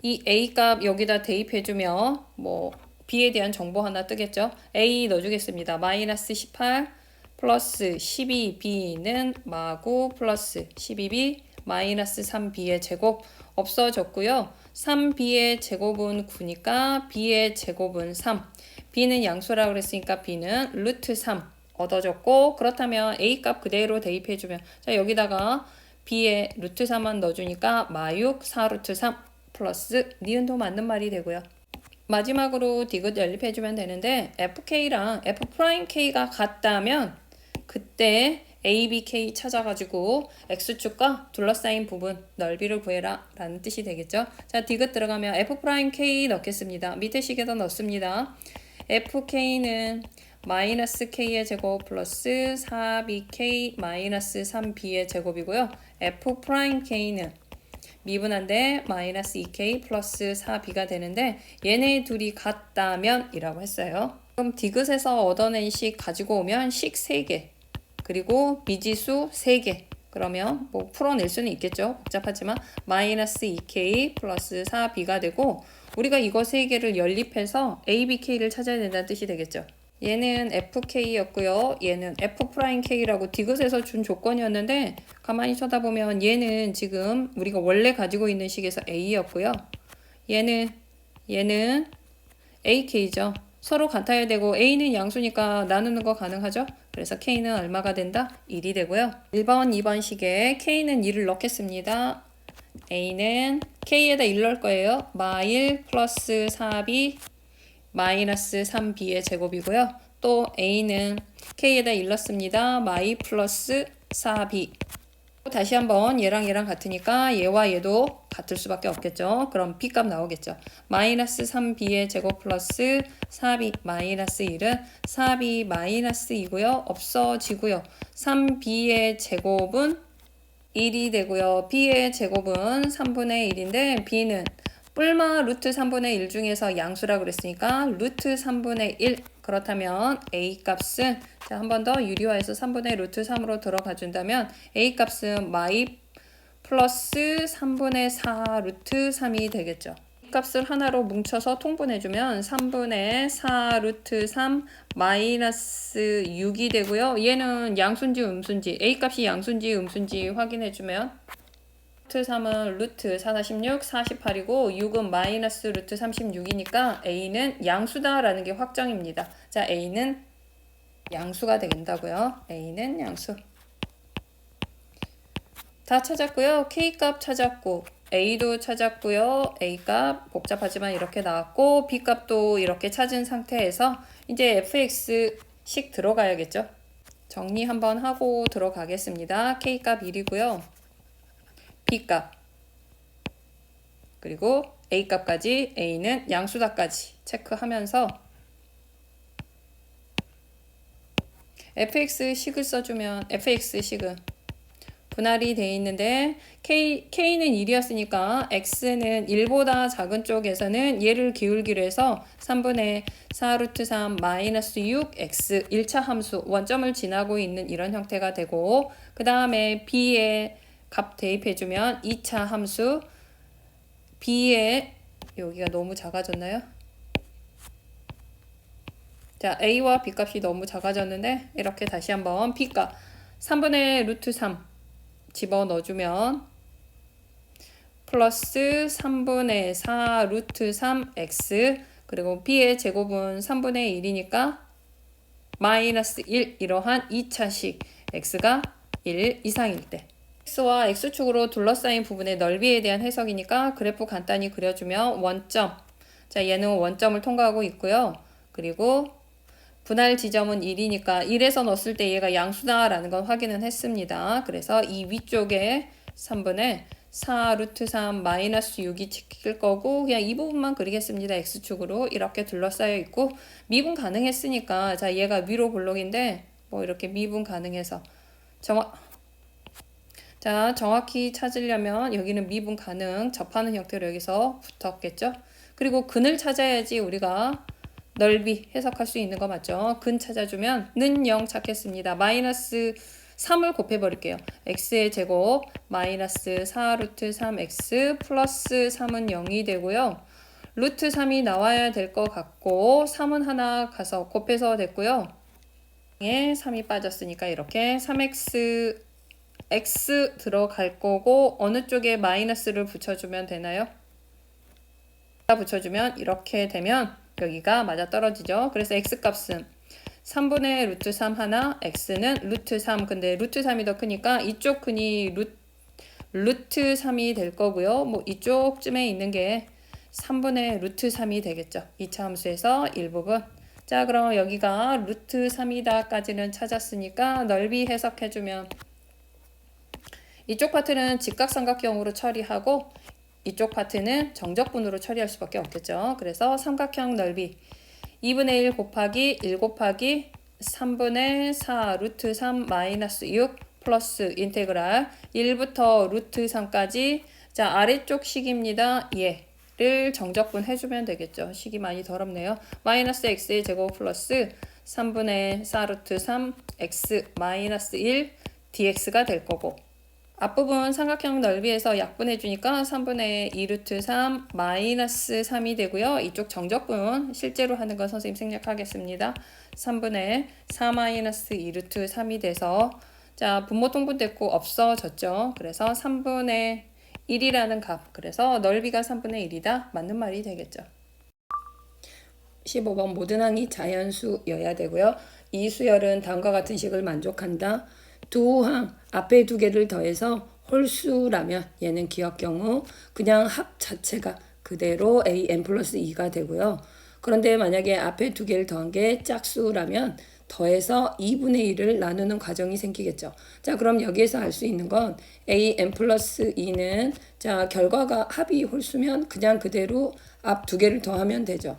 이 a 값 여기다 대입해주면 뭐 b에 대한 정보 하나 뜨겠죠. a 넣어주겠습니다. 마이너스 18 플러스 12b는 마구 플러스 12b 마이너스 3b의 제곱 없어졌고요. 3b의 제곱은 9니까 b의 제곱은 3. b는 양수라고 그랬으니까 b는 루트 3 얻어졌고 그렇다면 a 값 그대로 대입해주면 자 여기다가 b의 루트 3만 넣어주니까 마육 4루트 3 플러스 니은도 맞는 말이 되고요. 마지막으로 디귿 연립해주면 되는데 fk랑 f'k가 같다면 그때 ABK 찾아가지고 X축과 둘러싸인 부분 넓이를 구해라 라는 뜻이 되겠죠. 자 디귿 들어가면 F'K 넣겠습니다. 밑에 식에다 넣습니다. FK는 마이너스 K의 제곱 플러스 4BK 마이너스 3B의 제곱이고요. F'K는 미분한데 마이너스 2K 플러스 4B가 되는데 얘네 둘이 같다면 이라고 했어요. 그럼 디귿에서 얻어낸 식 가지고 오면 식 3개 그리고 미지수 3개 그러면 뭐 풀어낼 수는 있겠죠. 복잡하지만 마이너스 2K 플러스 4B가 되고 우리가 이거 3개를 연립해서 ABK를 찾아야 된다는 뜻이 되겠죠. 얘는 FK였고요. 얘는 F'K라고 디귿에서 준 조건이었는데 가만히 쳐다보면 얘는 지금 우리가 원래 가지고 있는 식에서 A였고요. 얘는 AK죠. 서로 같아야 되고 A는 양수니까 나누는 거 가능하죠? 그래서 K는 얼마가 된다? 1이 되고요. 1번, 2번 식에 K는 1을 넣겠습니다. A는 K에다 1 넣을 거예요. 마1 플러스 4B 마이너스 3B의 제곱이고요. 또 A는 K에다 1 넣습니다. 마2 플러스 4B 다시 한번 얘랑 같으니까 얘와 얘도 같을 수밖에 없겠죠. 그럼 B값 나오겠죠. 마이너스 3B의 제곱 플러스 4B 마이너스 1은 4B 마이너스 2고요. 없어지고요. 3B의 제곱은 1이 되고요. B의 제곱은 3분의 1인데 B는 뿔마 루트 3분의 1 중에서 양수라 그랬으니까 루트 3분의 1 그렇다면 A 값은 자, 한 번 더 유리화해서 3분의 루트 3으로 들어가 준다면 A 값은 마이 플러스 3분의 4 루트 3이 되겠죠. A 값을 하나로 뭉쳐서 통분해주면 3분의 4 루트 3 마이너스 6이 되고요. 얘는 양수인지 음수인지 A 값이 양수인지 음수인지 확인해주면 루트 3은 루트 4, 46, 48이고 6은 마이너스 루트 36이니까 A는 양수다 라는 게 확정입니다. 자 A는 양수가 된다고요. A는 양수. 다 찾았고요. K값 찾았고 A도 찾았고요. A값 복잡하지만 이렇게 나왔고 B값도 이렇게 찾은 상태에서 이제 fx식 들어가야겠죠. 정리 한번 하고 들어가겠습니다. K값 1이고요. B값 그리고 A값까지 A는 양수다까지 체크하면서 fx식을 써주면 fx식은 분할이 돼 있는데 K는 1이었으니까 X는 1보다 작은 쪽에서는 얘를 기울기로 해서 3분의 4 루트 3 마이너스 6 X 1차 함수 원점을 지나고 있는 이런 형태가 되고 그 다음에 B의 값 대입해주면 2차 함수 B의 여기가 너무 작아졌나요? 자 A와 B 값이 너무 작아졌는데 이렇게 다시 한번 B 값 3분의 루트 3 집어넣어주면 플러스 3분의 4 루트 3 X 그리고 B의 제곱은 3분의 1이니까 마이너스 1 이러한 2차식 X가 1 이상일 때 X와 X축으로 둘러싸인 부분의 넓이에 대한 해석이니까 그래프 간단히 그려주면 원점 자 얘는 원점을 통과하고 있고요. 그리고 분할 지점은 1이니까 1에서 넣었을 때 얘가 양수다라는 건 확인은 했습니다. 그래서 이 위쪽에 3분의 4 루트 3 마이너스 6이 찍힐 거고 그냥 이 부분만 그리겠습니다. X축으로 이렇게 둘러싸여 있고 미분 가능했으니까 자 얘가 위로 볼록인데 뭐 이렇게 미분 가능해서 정확히 찾으려면 여기는 미분 가능 접하는 형태로 여기서 붙었겠죠. 그리고 근을 찾아야지 우리가 넓이 해석할 수 있는 거 맞죠? 근 찾아주면 는 0 찾겠습니다. 마이너스 3을 곱해버릴게요. x의 제곱 마이너스 4 루트 3x 플러스 3은 0이 되고요. 루트 3이 나와야 될 것 같고 3은 하나 가서 곱해서 됐고요. 3이 빠졌으니까 이렇게 3x x 들어갈 거고 어느 쪽에 마이너스를 붙여주면 되나요? 붙여주면 이렇게 되면 여기가 맞아 떨어지죠. 그래서 x값은 3분의 루트 3 하나, x는 루트 3. 근데 루트 3이 더 크니까 이쪽 근이 루트 3이 될 거고요. 뭐 이쪽쯤에 있는 게 3분의 루트 3이 되겠죠. 2차 함수에서 일부분. 자, 그럼 여기가 루트 3이다까지는 찾았으니까 넓이 해석해주면 이쪽 파트는 직각삼각형으로 처리하고 이쪽 파트는 정적분으로 처리할 수밖에 없겠죠. 그래서 삼각형 넓이 2분의 1 곱하기 1 곱하기 3분의 4 루트 3 마이너스 6 플러스 인테그랄 1부터 루트 3까지 자 아래쪽 식입니다. 얘를 정적분 해주면 되겠죠. 식이 많이 더럽네요. 마이너스 x의 제곱 플러스 3분의 4 루트 3 x 마이너스 1 dx가 될 거고 앞부분 삼각형 넓이에서 약분해주니까 3분의 2 루트 3 마이너스 3이 되고요. 이쪽 정적분 실제로 하는 건 선생님 생략하겠습니다. 3분의 4 마이너스 2 루트 3이 돼서 자 분모 통분됐고 없어졌죠. 그래서 3분의 1이라는 값 그래서 넓이가 3분의 1이다. 맞는 말이 되겠죠. 15번 모든 항이 자연수여야 되고요. 이 수열은 다음과 같은 식을 만족한다. 두 항 앞에 두 개를 더해서 홀수라면 얘는 기억 경우 그냥 합 자체가 그대로 an 플러스 2가 되고요. 그런데 만약에 앞에 두 개를 더한 게 짝수라면 더해서 2분의 1을 나누는 과정이 생기겠죠. 자, 그럼 여기에서 알 수 있는 건 an 플러스 2는 자 결과가 합이 홀수면 그냥 그대로 앞 두 개를 더하면 되죠.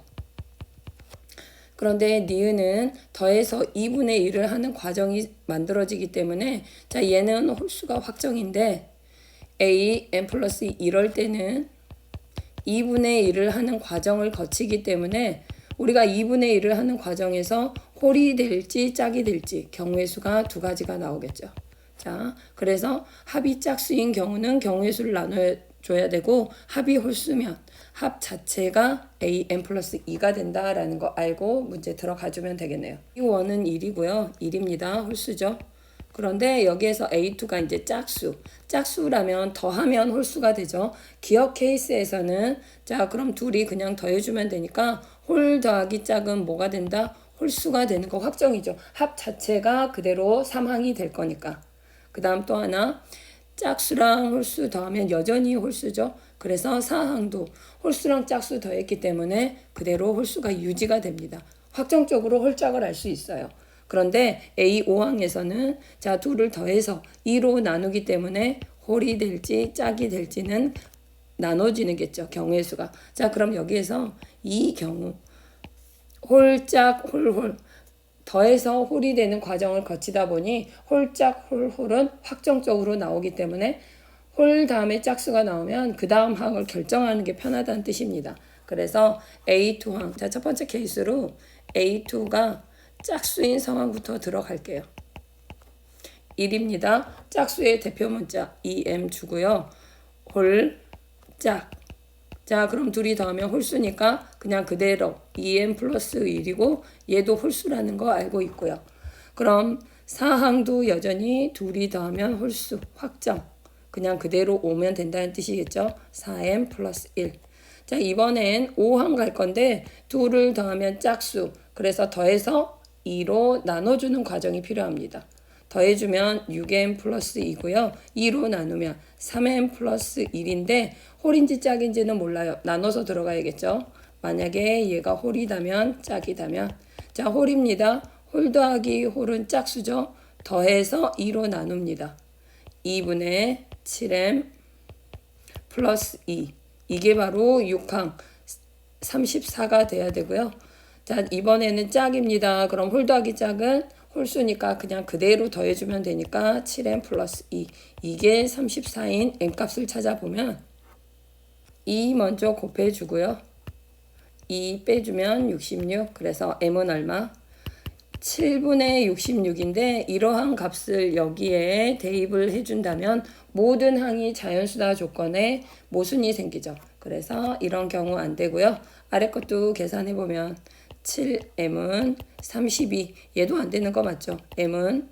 그런데 니은은 더해서 2분의 1을 하는 과정이 만들어지기 때문에 자 얘는 홀수가 확정인데 a n 플러스 2 이럴 때는 2분의 1을 하는 과정을 거치기 때문에 우리가 2분의 1을 하는 과정에서 홀이 될지 짝이 될지 경우의 수가 두 가지가 나오겠죠. 자, 그래서 합이 짝수인 경우는 경우의 수를 나눠줘야 되고 합이 홀수면 합 자체가 an 플러스 2가 된다라는 거 알고 문제 들어가주면 되겠네요. 이 원은 1이고요. 1입니다. 홀수죠. 그런데 여기에서 A2가 이제 짝수라면 더하면 홀수가 되죠. 기억 케이스에서는 자 그럼 둘이 그냥 더해주면 되니까 홀 더하기 짝은 뭐가 된다? 홀수가 되는 거 확정이죠. 합 자체가 그대로 3항이 될 거니까. 그 다음 또 하나 짝수랑 홀수 더하면 여전히 홀수죠. 그래서 4항도 홀수랑 짝수 더했기 때문에 그대로 홀수가 유지가 됩니다. 확정적으로 홀짝을 알 수 있어요. 그런데 A5항에서는 자 둘을 더해서 2로 나누기 때문에 홀이 될지 짝이 될지는 나눠지는겠죠. 경우의 수가. 자 그럼 여기에서 이 경우 홀짝 홀 더해서 홀이 되는 과정을 거치다 보니 홀짝 홀은 확정적으로 나오기 때문에 홀 다음에 짝수가 나오면 그 다음 항을 결정하는 게 편하다는 뜻입니다. 그래서 A2항 자 첫 번째 케이스로 A2가 짝수인 상황부터 들어갈게요. 1입니다. 짝수의 대표 문자 EM 주고요. 홀, 짝. 자 그럼 둘이 더하면 홀수니까 그냥 그대로 EM 플러스 1이고 얘도 홀수라는 거 알고 있고요. 그럼 4항도 여전히 둘이 더하면 홀수 확정. 그냥 그대로 오면 된다는 뜻이겠죠. 4m 플러스 1. 자 이번엔 5항 갈 건데 둘을 더하면 짝수. 그래서 더해서 2로 나눠주는 과정이 필요합니다. 더해주면 6m 플러스 2고요. 2로 나누면 3m 플러스 1인데 홀인지 짝인지는 몰라요. 나눠서 들어가야겠죠. 만약에 얘가 홀이다면 짝이다면 자, 홀입니다. 홀 더하기 홀은 짝수죠. 더해서 2로 나눕니다. 2분의 7m 플러스 2. 이게 바로 6항 34가 돼야 되고요. 자, 이번에는 짝입니다. 그럼 홀 더하기 짝은 홀수니까 그냥 그대로 더해주면 되니까 7m 플러스 2. 이게 34인 n값을 찾아보면 2 먼저 곱해주고요. 2 빼주면 66. 그래서 m은 얼마? 7분의 66인데 이러한 값을 여기에 대입을 해준다면 모든 항이 자연수다 조건에 모순이 생기죠. 그래서 이런 경우 안 되고요. 아래 것도 계산해보면 7m은 32. 얘도 안 되는 거 맞죠? m은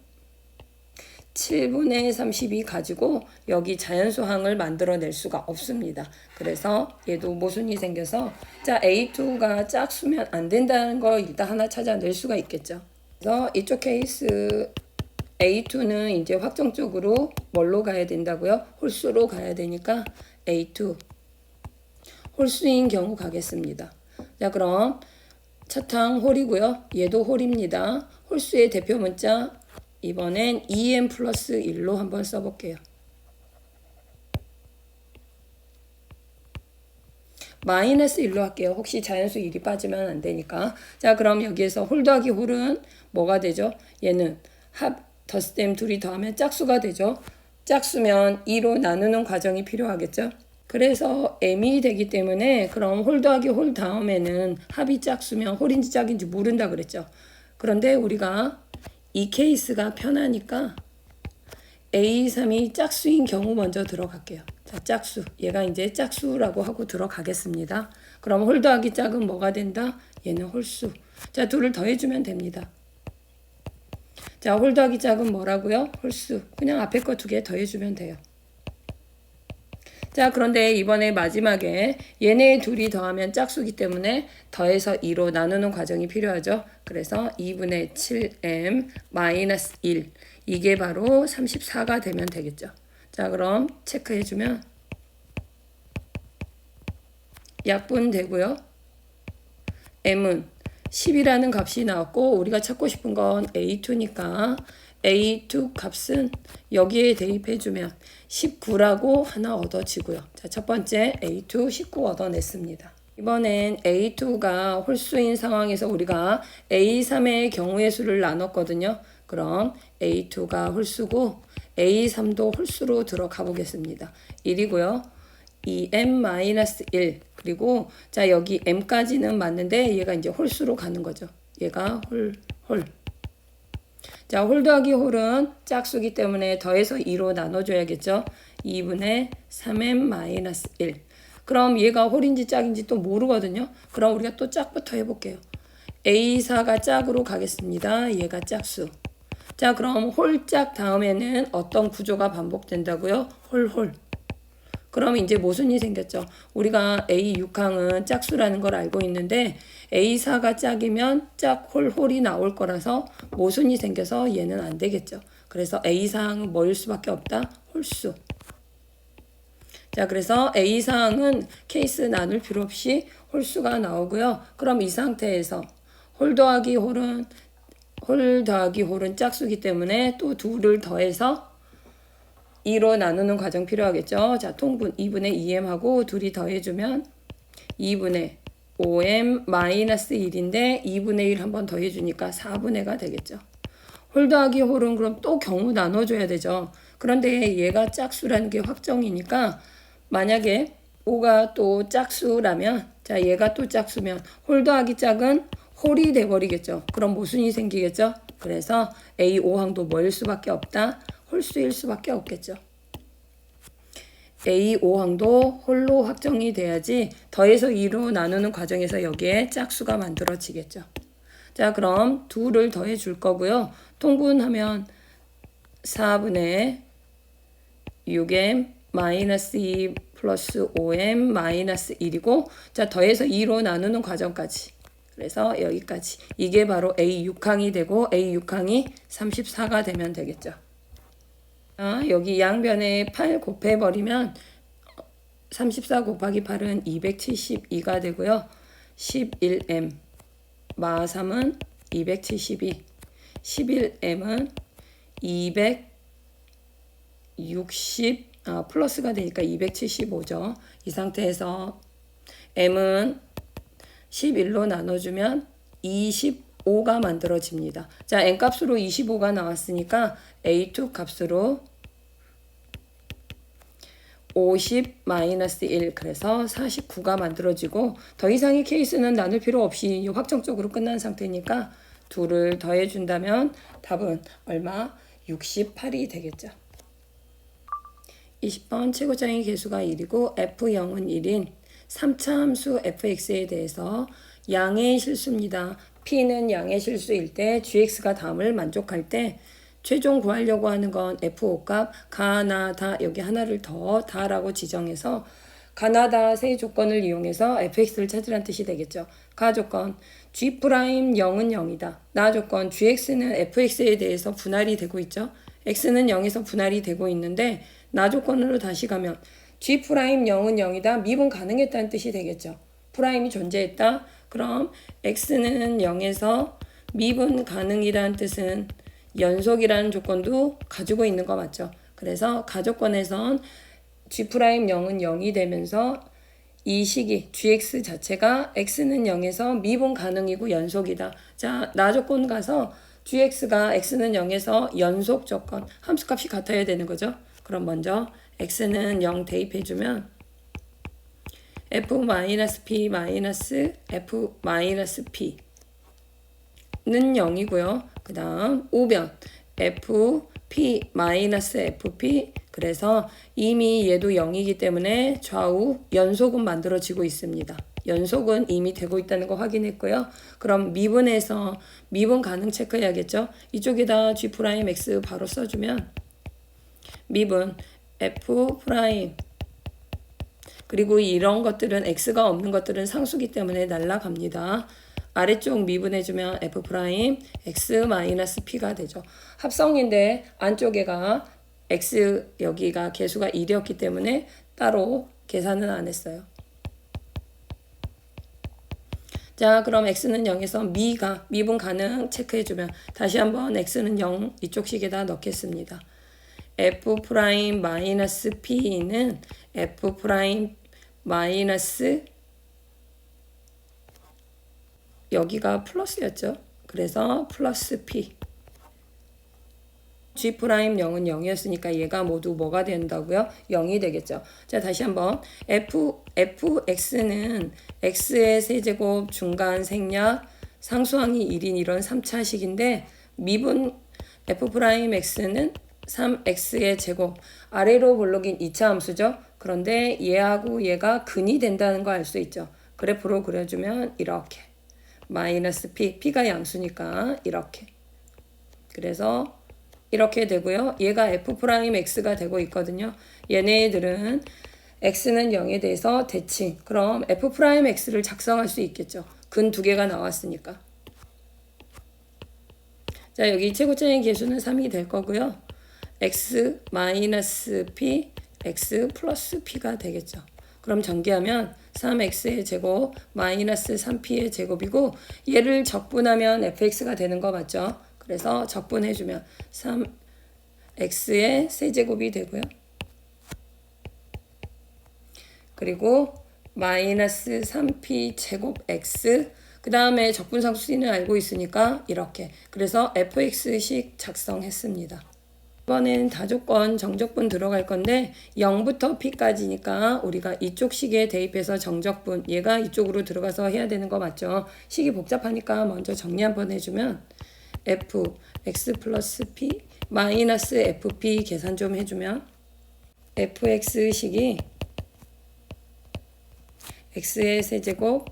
7분의 32 가지고 여기 자연수항을 만들어낼 수가 없습니다. 그래서 얘도 모순이 생겨서 자, A2가 짝수면 안 된다는 거 일단 하나 찾아낼 수가 있겠죠. 그래서 이쪽 케이스 A2는 이제 확정적으로 뭘로 가야 된다고요? 홀수로 가야 되니까 A2 홀수인 경우 가겠습니다. 자, 그럼 첫 항 홀이고요. 얘도 홀입니다. 홀수의 대표 문자 이번엔 2m 플러스 1로 한번 써볼게요. 마이너스 1로 할게요. 혹시 자연수 1이 빠지면 안 되니까. 자, 그럼 여기에서 홀 더하기 홀은 뭐가 되죠? 얘는 더스댐 둘이 더하면 짝수가 되죠. 짝수면 2로 나누는 과정이 필요하겠죠. 그래서 m이 되기 때문에 그럼 홀 더하기 홀 다음에는 합이 짝수면 홀인지 짝인지 모른다 그랬죠. 그런데 우리가 이 케이스가 편하니까 A3이 짝수인 경우 먼저 들어갈게요. 자, 짝수. 얘가 이제 짝수라고 하고 들어가겠습니다. 그럼 홀 더하기 짝은 뭐가 된다? 얘는 홀수. 자, 둘을 더해주면 됩니다. 자, 홀 더하기 짝은 뭐라고요? 홀수. 그냥 앞에 거 2개 더해주면 돼요. 자, 그런데 이번에 마지막에 얘네 둘이 더하면 짝수기 때문에 더해서 2로 나누는 과정이 필요하죠. 그래서 2분의 7m 마이너스 1. 이게 바로 34가 되면 되겠죠. 자, 그럼 체크해주면 약분되고요. m은 10이라는 값이 나왔고 우리가 찾고 싶은 건 A2니까 A2 값은 여기에 대입해주면 19라고 하나 얻어지고요. 자, 첫 번째 A2 19 얻어냈습니다. 이번엔 A2가 홀수인 상황에서 우리가 A3의 경우의 수를 나눴거든요. 그럼 A2가 홀수고 A3도 홀수로 들어가 보겠습니다. 1이고요. 2m-1 그리고 자, 여기 m까지는 맞는데 얘가 이제 홀수로 가는 거죠. 얘가 홀. 자, 홀 더하기 홀은 짝수기 때문에 더해서 2로 나눠줘야겠죠. 2분의 3m-1. 그럼 얘가 홀인지 짝인지 또 모르거든요. 그럼 우리가 또 짝부터 해볼게요. A4가 짝으로 가겠습니다. 얘가 짝수. 자, 그럼 홀짝 다음에는 어떤 구조가 반복된다고요? 홀. 그럼 이제 모순이 생겼죠. 우리가 A6항은 짝수라는 걸 알고 있는데 A4가 짝이면 짝 홀이 나올 거라서 모순이 생겨서 얘는 안 되겠죠. 그래서 A4항은 뭐일 수밖에 없다? 홀수. 자, 그래서 A4항은 케이스 나눌 필요 없이 홀수가 나오고요. 그럼 이 상태에서 홀 더하기 홀은 짝수기 때문에 또 둘을 더해서 2로 나누는 과정 필요하겠죠. 자, 통분 2분의 2m하고 둘이 더해주면 2분의 5m-1인데 2분의 1 한번 더해주니까 4분의 가 되겠죠. 홀 더하기 홀은 그럼 또 경우 나눠줘야 되죠. 그런데 얘가 짝수라는 게 확정이니까 만약에 5가 또 짝수라면 자, 얘가 또 짝수면 홀 더하기 짝은 홀이 돼버리겠죠. 그럼 모순이 생기겠죠. 그래서 A5항도 뭐일 수밖에 없다? 홀수일 수밖에 없겠죠. A5항도 홀로 확정이 돼야지 더해서 2로 나누는 과정에서 여기에 짝수가 만들어지겠죠. 자, 그럼 둘을 더해 줄 거고요. 통분하면 4분의 6m-2 플러스 5m-1이고 자, 더해서 2로 나누는 과정까지. 그래서 여기까지. 이게 바로 A6항이 되고 A6항이 34가 되면 되겠죠. 여기 양변에 8 곱해버리면 34 곱하기 8은 272가 되고요. 11m 마 3은 272, 11m은 260, 플러스가 되니까 275죠. 이 상태에서 m은 11로 나눠주면 25가 만들어집니다. 자, n 값으로 25가 나왔으니까 a2 값으로 50-1 그래서 49가 만들어지고 더 이상의 케이스는 나눌 필요 없이 확정적으로 끝난 상태니까 2를 더해준다면 답은 얼마? 68이 되겠죠. 20번 최고장의 개수가 1이고 f0은 1인 3차 함수 fx에 대해서 양의 실수입니다. p는 양의 실수일 때 gx가 다음을 만족할 때 최종 구하려고 하는 건 f5 값 가나다 여기 하나를 더 다라고 지정해서 가나다 세 조건을 이용해서 fx를 찾으란 뜻이 되겠죠. 가 조건 g' 0은 0이다. 나 조건 gx는 fx에 대해서 분할이 되고 있죠. x는 0에서 분할이 되고 있는데 나 조건으로 다시 가면 g' 0은 0이다. 미분 가능했다는 뜻이 되겠죠. 프라임이 존재했다. 그럼 x는 0에서 미분 가능이라는 뜻은 연속이라는 조건도 가지고 있는 거 맞죠? 그래서 가조건에선 g' 0은 0이 되면서 이 식이 gx 자체가 x는 0에서 미분 가능이고 연속이다. 자, 나 조건 가서 gx가 x는 0에서 연속 조건 함수값이 같아야 되는 거죠. 그럼 먼저 x는 0 대입해주면 f-p-f-p는 0이고요. 그 다음 우변 fp-fp 그래서 이미 얘도 0이기 때문에 좌우 연속은 만들어지고 있습니다. 연속은 이미 되고 있다는 거 확인했고요. 그럼 미분에서 미분 가능 체크해야겠죠. 이쪽에다 G'X 바로 써주면 미분 F' 그리고 이런 것들은 X가 없는 것들은 상수기 때문에 날라갑니다. 아래쪽 미분해주면 F' X-P가 되죠. 합성인데 안쪽에가 X 여기가 개수가 1이었기 때문에 따로 계산은 안 했어요. 자, 그럼 x는 0에서 미분 가능 체크해주면 다시 한번 x는 0 이쪽 식에다 넣겠습니다. f'-p는 f' 여기가 플러스였죠. 그래서 플러스 p G' 0은 0이었으니까 얘가 모두 뭐가 된다고요? 0이 되겠죠. 자, 다시 한번 fx는 x의 세제곱 중간 생략 상수항이 1인 이런 3차식인데 미분 f'x는 3x의 제곱 아래로 볼록인 2차 함수죠. 그런데 얘하고 얘가 근이 된다는 거 알 수 있죠. 그래프로 그려주면 이렇게 마이너스 p가 양수니까 이렇게 그래서 이렇게 되고요. 얘가 f'x가 되고 있거든요. 얘네들은 x는 0에 대해서 대칭. 그럼 f'x를 작성할 수 있겠죠. 근 두 개가 나왔으니까. 자, 여기 최고점의 개수는 3이 될 거고요. x-p, x 플러스 p가 되겠죠. 그럼 전개하면 3x의 제곱 마이너스 3p의 제곱이고 얘를 적분하면 fx가 되는 거 맞죠? 그래서 적분해주면 3x의 세제곱이 되고요. 그리고 마이너스 3p 제곱 x 그 다음에 적분상수는 알고 있으니까 이렇게 그래서 fx식 작성했습니다. 이번엔 다조건 정적분 들어갈 건데 0부터 p까지니까 우리가 이쪽 식에 대입해서 정적분 얘가 이쪽으로 들어가서 해야 되는 거 맞죠? 식이 복잡하니까 먼저 정리 한번 해주면 f x 플러스 p 마이너스 fp 계산 좀 해주면 fx식이 x의 세제곱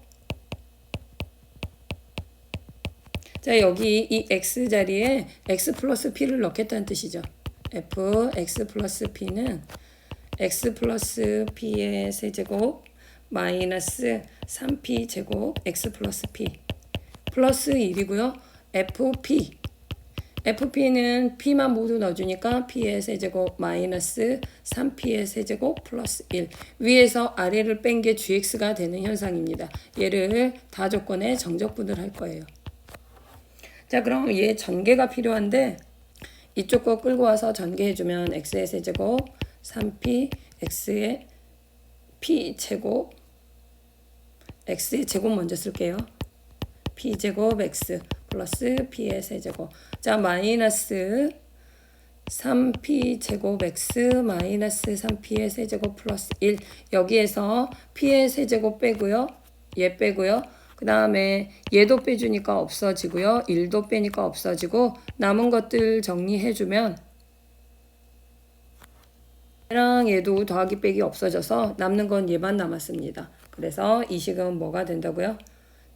자 여기 이 x 자리에 x 플러스 p를 넣겠다는 뜻이죠. f x 플러스 p는 x 플러스 p의 세제곱 마이너스 3p 제곱 x 플러스 p 플러스 1이고요. fp는 p만 모두 넣어주니까 p의 세제곱 마이너스 3p의 세제곱 플러스 1 위에서 아래를 뺀 게 gx가 되는 현상입니다. 얘를 다조건에 정적분을 할 거예요. 자, 그럼 얘 전개가 필요한데 이쪽 거 끌고 와서 전개해주면 x의 세제곱 3p x의 p제곱 x의 제곱 먼저 쓸게요. p제곱 x 플러스 p의 세제곱. 자, 마이너스 3p 제곱 x 마이너스 3p의 세제곱 플러스 1. 여기에서 p의 세제곱 빼고요. 얘 빼고요. 그 다음에 얘도 빼주니까 없어지고요. 1도 빼니까 없어지고 남은 것들 정리해주면 얘랑 얘도 더하기 빼기 없어져서 남는 건 얘만 남았습니다. 그래서 이 식은 뭐가 된다고요?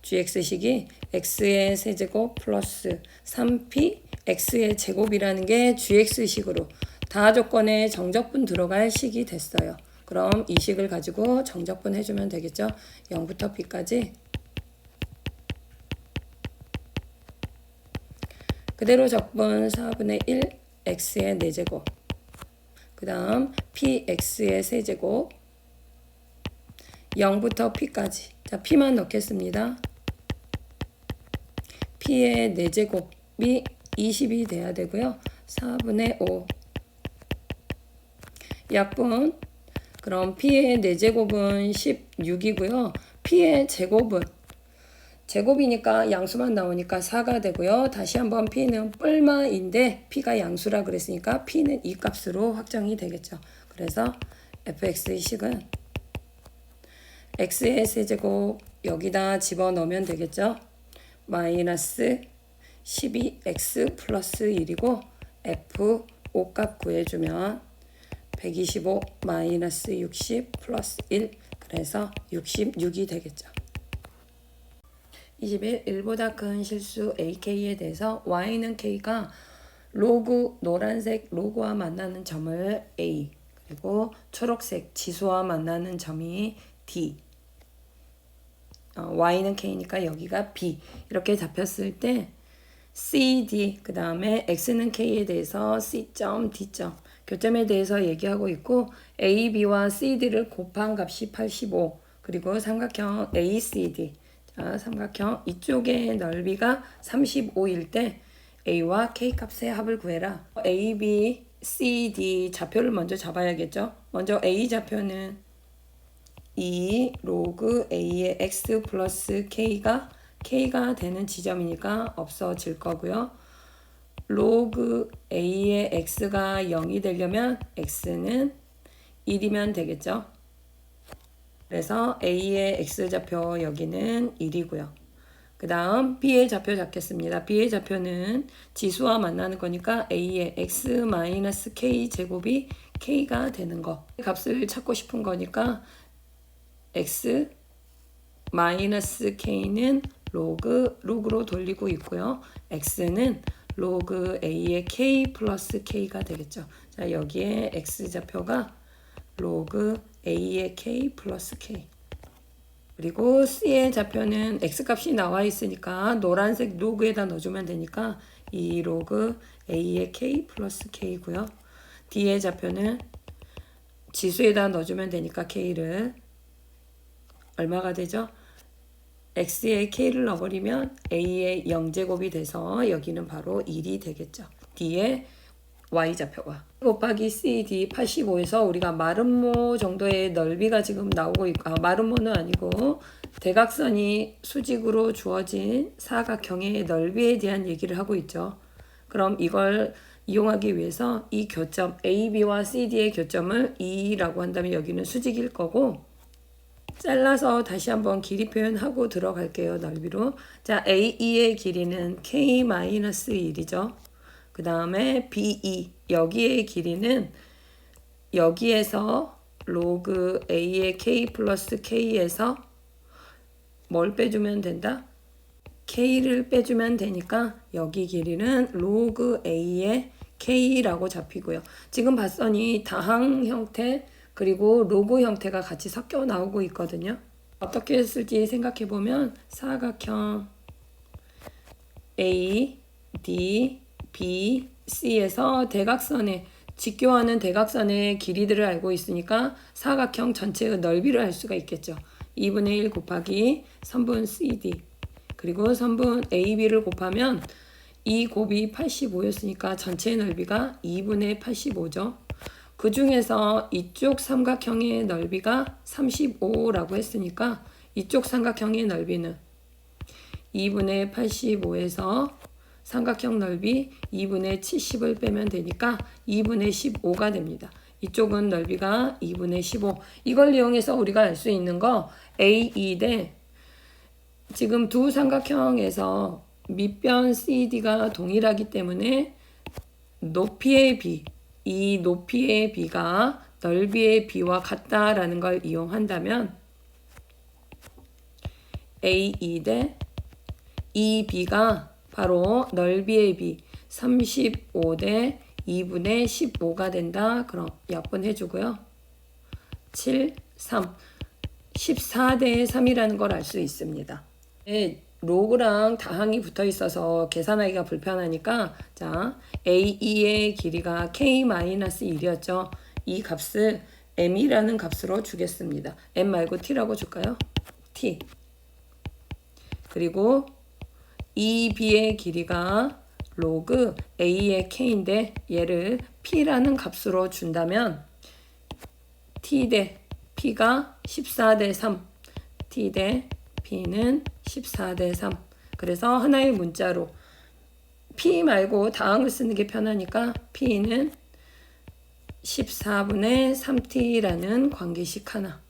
gx식이 x의 세제곱 플러스 3p x의 제곱이라는 게 gx식으로 다 조건에 정적분 들어갈 식이 됐어요. 그럼 이 식을 가지고 정적분 해주면 되겠죠. 0부터 p까지 그대로 적분 4분의 1 x의 4제곱 그 다음 px의 세제곱 0부터 p까지. 자, p만 넣겠습니다. p의 4제곱이 20이 돼야 되고요. 4분의 5 약분. 그럼 p의 4제곱은 16이고요. p의 제곱이니까 양수만 나오니까 4가 되고요. 다시 한번 p는 뿔마인데 p가 양수라 그랬으니까 p는 이 값으로 확정이 되겠죠. 그래서 fx의 식은 x의 세제곱 여기다 집어넣으면 되겠죠. 마이너스 12x 플러스 1이고 f 5값 구해주면 125 마이너스 60 플러스 1 그래서 66이 되겠죠. 21. 1보다 큰 실수 ak에 대해서 y는 k가 로그 노란색 로그와 만나는 점을 a 그리고 초록색 지수와 만나는 점이 d y는 k니까 여기가 b 이렇게 잡혔을 때 cd 그 다음에 x는 k에 대해서 c.d 교점에 대해서 얘기하고 있고 ab와 cd를 곱한 값이 85 그리고 삼각형 acd 자, 삼각형 이쪽의 넓이가 35일 때 a와 k 값의 합을 구해라. a, b, c, d 좌표를 먼저 잡아야겠죠. 먼저 a 좌표는 2 로그 a의 x 플러스 k가 되는 지점이니까 없어질 거고요. 로그 a의 x가 0이 되려면 x는 1이면 되겠죠. 그래서 a의 x좌표 여기는 1이고요. 그 다음 b의 좌표 잡겠습니다. b의 좌표는 지수와 만나는 거니까 a의 x-k 제곱이 k가 되는 거. 값을 찾고 싶은 거니까 x k는 로그로 돌리고 있고요. x는 로그 a의 k 플러스 k가 되겠죠. 자, 여기에 x좌표가 로그 a의 k 플러스 k 그리고 c의 좌표는 x값이 나와 있으니까 노란색 로그에다 넣어주면 되니까 2 로그 a의 k 플러스 k고요. d의 좌표는 지수에다 넣어주면 되니까 k를 얼마가 되죠? x에 k를 넣어버리면 a의 0제곱이 돼서 여기는 바로 1이 되겠죠. d의 y좌표가 곱하기 cd 85에서 우리가 마름모 정도의 넓이가 지금 나오고 있고 마름모는 아니고 대각선이 수직으로 주어진 사각형의 넓이에 대한 얘기를 하고 있죠. 그럼 이걸 이용하기 위해서 이 교점 AB와 CD의 교점을 2라고 한다면 여기는 수직일 거고 잘라서 다시 한번 길이 표현하고 들어갈게요. 넓이로. 자, AE의 길이는 K-1이죠. 그 다음에 BE 여기의 길이는 여기에서 로그 A의 K 플러스 K에서 뭘 빼주면 된다? K를 빼주면 되니까 여기 길이는 로그 A의 K라고 잡히고요. 지금 봤더니 다항 형태 그리고 로그 형태가 같이 섞여 나오고 있거든요. 어떻게 쓸지 생각해 보면 사각형 A, D, B, C에서 대각선의 직교하는 대각선의 길이들을 알고 있으니까 사각형 전체의 넓이를 알 수가 있겠죠. 2분의 1 곱하기 선분 CD 그리고 선분 AB를 곱하면 이 곱이 85였으니까 전체 넓이가 2분의 85죠. 그 중에서 이쪽 삼각형의 넓이가 35라고 했으니까 이쪽 삼각형의 넓이는 2분의 85에서 삼각형 넓이 2분의 70을 빼면 되니까 2분의 15가 됩니다. 이쪽은 넓이가 2분의 15. 이걸 이용해서 우리가 알 수 있는 거 AE 대 지금 두 삼각형에서 밑변 CD가 동일하기 때문에 높이의 비, 이 높이의 비가 넓이의 비와 같다라는 걸 이용한다면 AE 대 이 비가 바로 넓이의 비 35 대 2분의 15가 된다. 그럼 약분해 주고요. 7, 3, 14 대 3이라는 걸 알 수 있습니다. 로그랑 다항이 붙어 있어서 계산하기가 불편하니까 자 AE의 길이가 K-1이었죠. 이 값을 M이라는 값으로 주겠습니다. M 말고 T라고 줄까요? T. 그리고 EB의 길이가 로그 A의 K인데 얘를 P라는 값으로 준다면 T 대 P가 14 대 3 T 대 P는 14 대 3 그래서 하나의 문자로 P 말고 다항을 쓰는 게 편하니까 P는 14분의 3T라는 관계식 하나.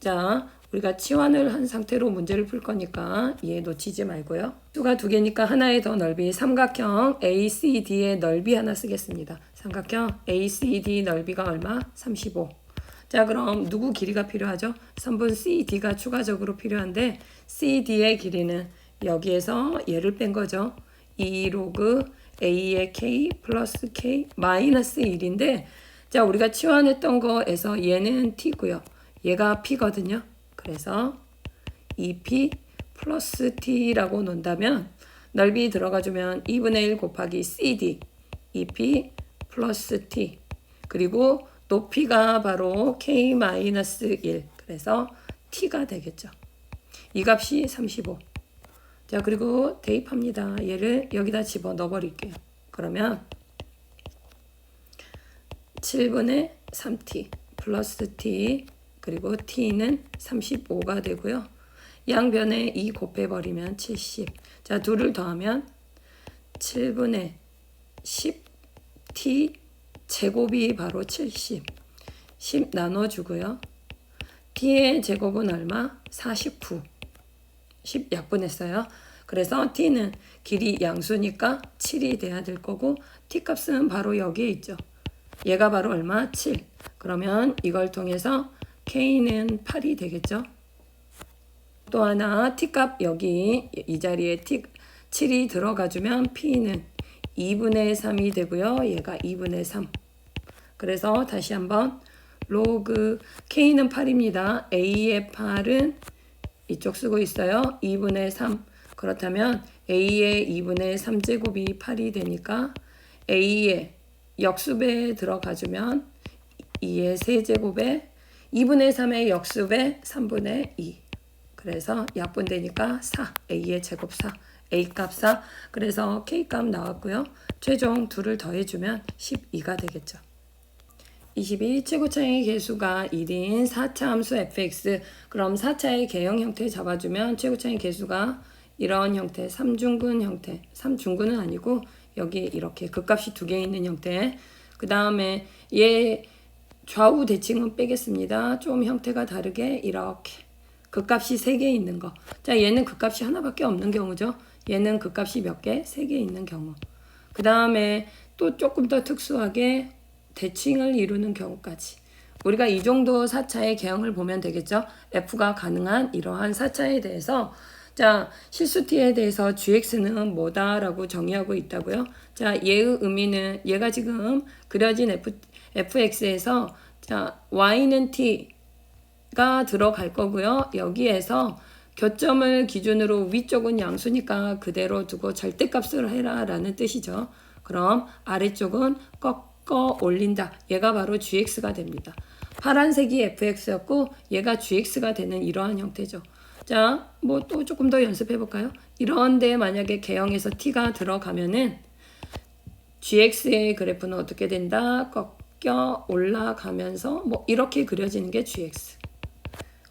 자, 우리가 치환을 한 상태로 문제를 풀 거니까 얘 놓치지 말고요. 수가 두 개니까 하나의 더 넓이 삼각형 ACD의 넓이 하나 쓰겠습니다. 삼각형 ACD 넓이가 얼마? 35. 자, 그럼 누구 길이가 필요하죠? 선분 CD가 추가적으로 필요한데 CD의 길이는 여기에서 얘를 뺀 거죠. 2 로그 A의 K 플러스 K 마이너스 1인데 자, 우리가 치환했던 거에서 얘는 T고요. 얘가 P거든요. 그래서 2P 플러스 T라고 놓는다면 넓이 들어가주면 2분의 1 곱하기 CD 2P 플러스 T 그리고 높이가 바로 K-1 그래서 T가 되겠죠. 이 값이 35. 자, 그리고 대입합니다. 얘를 여기다 집어넣어 버릴게요. 그러면 7분의 3T 플러스 T 그리고 T는 35가 되고요. 양변에 2 곱해버리면 70. 자, 둘을 더하면 7분의 10T 제곱이 바로 70. 10 나눠주고요. T의 제곱은 얼마? 49. 10 약분했어요. 그래서 T는 길이 양수니까 7이 돼야 될 거고 T 값은 바로 여기에 있죠. 얘가 바로 얼마? 7. 그러면 이걸 통해서 K는 8이 되겠죠. 또 하나 T값 여기 이 자리에 T 7이 들어가주면 P는 2분의 3이 되고요. 얘가 2분의 3. 그래서 다시 한번 로그 K는 8입니다. A의 8은 이쪽 쓰고 있어요. 2분의 3. 그렇다면 A의 2분의 3제곱이 8이 되니까 A의 역수배에 들어가주면 2의 세제곱에 2분의 3의 역수배 3분의 2. 그래서 약분되니까 4. A의 제곱 4. A값 4. 그래서 K값 나왔고요. 최종 둘을 더해주면 12가 되겠죠. 22. 최고차의 개수가 1인 4차 함수 fx. 그럼 4차의 개형 형태 잡아주면 최고차의 개수가 이런 형태 3중근 형태. 3중근은 아니고 여기 이렇게 극값이 두 개 있는 형태. 그 다음에 얘 좌우 대칭은 빼겠습니다. 좀 형태가 다르게 이렇게 극값이 3개 있는 거. 자, 얘는 극값이 하나밖에 없는 경우죠. 얘는 극값이 몇 개? 3개 있는 경우. 그 다음에 또 조금 더 특수하게 대칭을 이루는 경우까지. 우리가 이 정도 4차의 개형을 보면 되겠죠. F가 가능한 이러한 4차에 대해서 자, 실수t에 대해서 gx는 뭐다라고 정의하고 있다고요. 자, 얘의 의미는 얘가 지금 그려진 fx에서 자, y는 t가 들어갈 거고요. 여기에서 교점을 기준으로 위쪽은 양수니까 그대로 두고 절대값을 해라 라는 뜻이죠. 그럼 아래쪽은 꺾어 올린다. 얘가 바로 gx가 됩니다. 파란색이 fx였고 얘가 gx가 되는 이러한 형태죠. 자, 뭐 또 조금 더 연습해 볼까요? 이런데 만약에 개형에서 t가 들어가면은 gx의 그래프는 어떻게 된다? 꺾여 올라가면서 뭐 이렇게 그려지는 게 gx.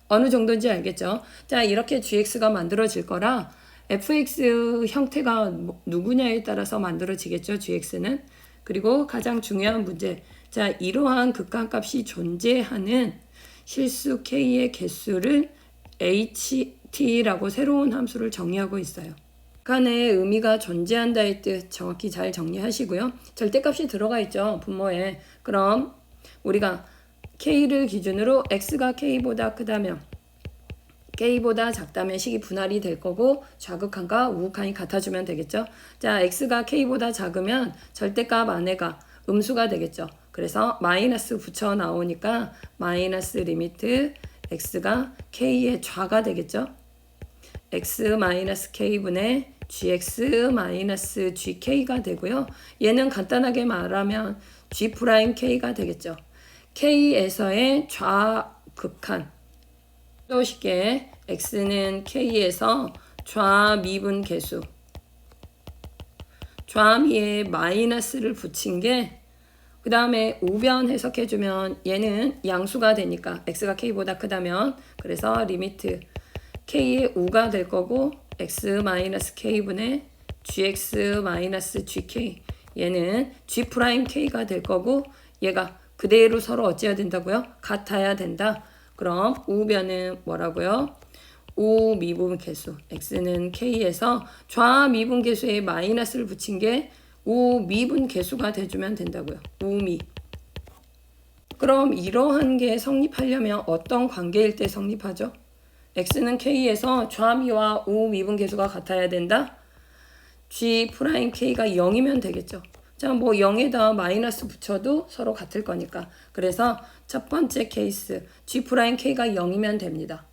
어느 정도인지 알겠죠? 자, 이렇게 gx가 만들어질 거라 fx 형태가 누구냐에 따라서 만들어지겠죠, gx는. 그리고 가장 중요한 문제. 자, 이러한 극한값이 존재하는 실수 k의 개수를 ht라고 새로운 함수를 정의하고 있어요. 극한의 의미가 존재한다의 뜻 정확히 잘 정리하시고요. 절대값이 들어가 있죠, 분모에. 그럼 우리가 k를 기준으로 x가 k보다 크다면 k보다 작다면 식이 분할이 될 거고 좌극한과 우극한이 같아주면 되겠죠. 자, x가 k보다 작으면 절대값 안에가 음수가 되겠죠. 그래서 마이너스 붙여 나오니까 마이너스 리미트 x가 k의 좌가 되겠죠. x-k분의 gx-gk가 되고요. 얘는 간단하게 말하면 g'k가 되겠죠. k에서의 좌극한. 또 쉽게 x는 k에서 좌미분 계수. 좌미에 마이너스를 붙인 게 그 다음에 우변 해석해주면 얘는 양수가 되니까 x가 k보다 크다면 그래서 리미트 k의 우가 될 거고 x-k분의 gx-gk 얘는 g'k가 될 거고 얘가 그대로 서로 어찌해야 된다고요? 같아야 된다. 그럼 우변은 뭐라고요? 우미분 계수 x는 k에서 좌미분 계수에 마이너스를 붙인 게 우미분 계수가 돼주면 된다고요. 우미. 그럼 이러한 게 성립하려면 어떤 관계일 때 성립하죠? x는 k에서 좌미와 우미분 계수가 같아야 된다. g'k가 0이면 되겠죠. 자, 뭐 0에다 마이너스 붙여도 서로 같을 거니까. 그래서 첫 번째 케이스 g'k가 0이면 됩니다.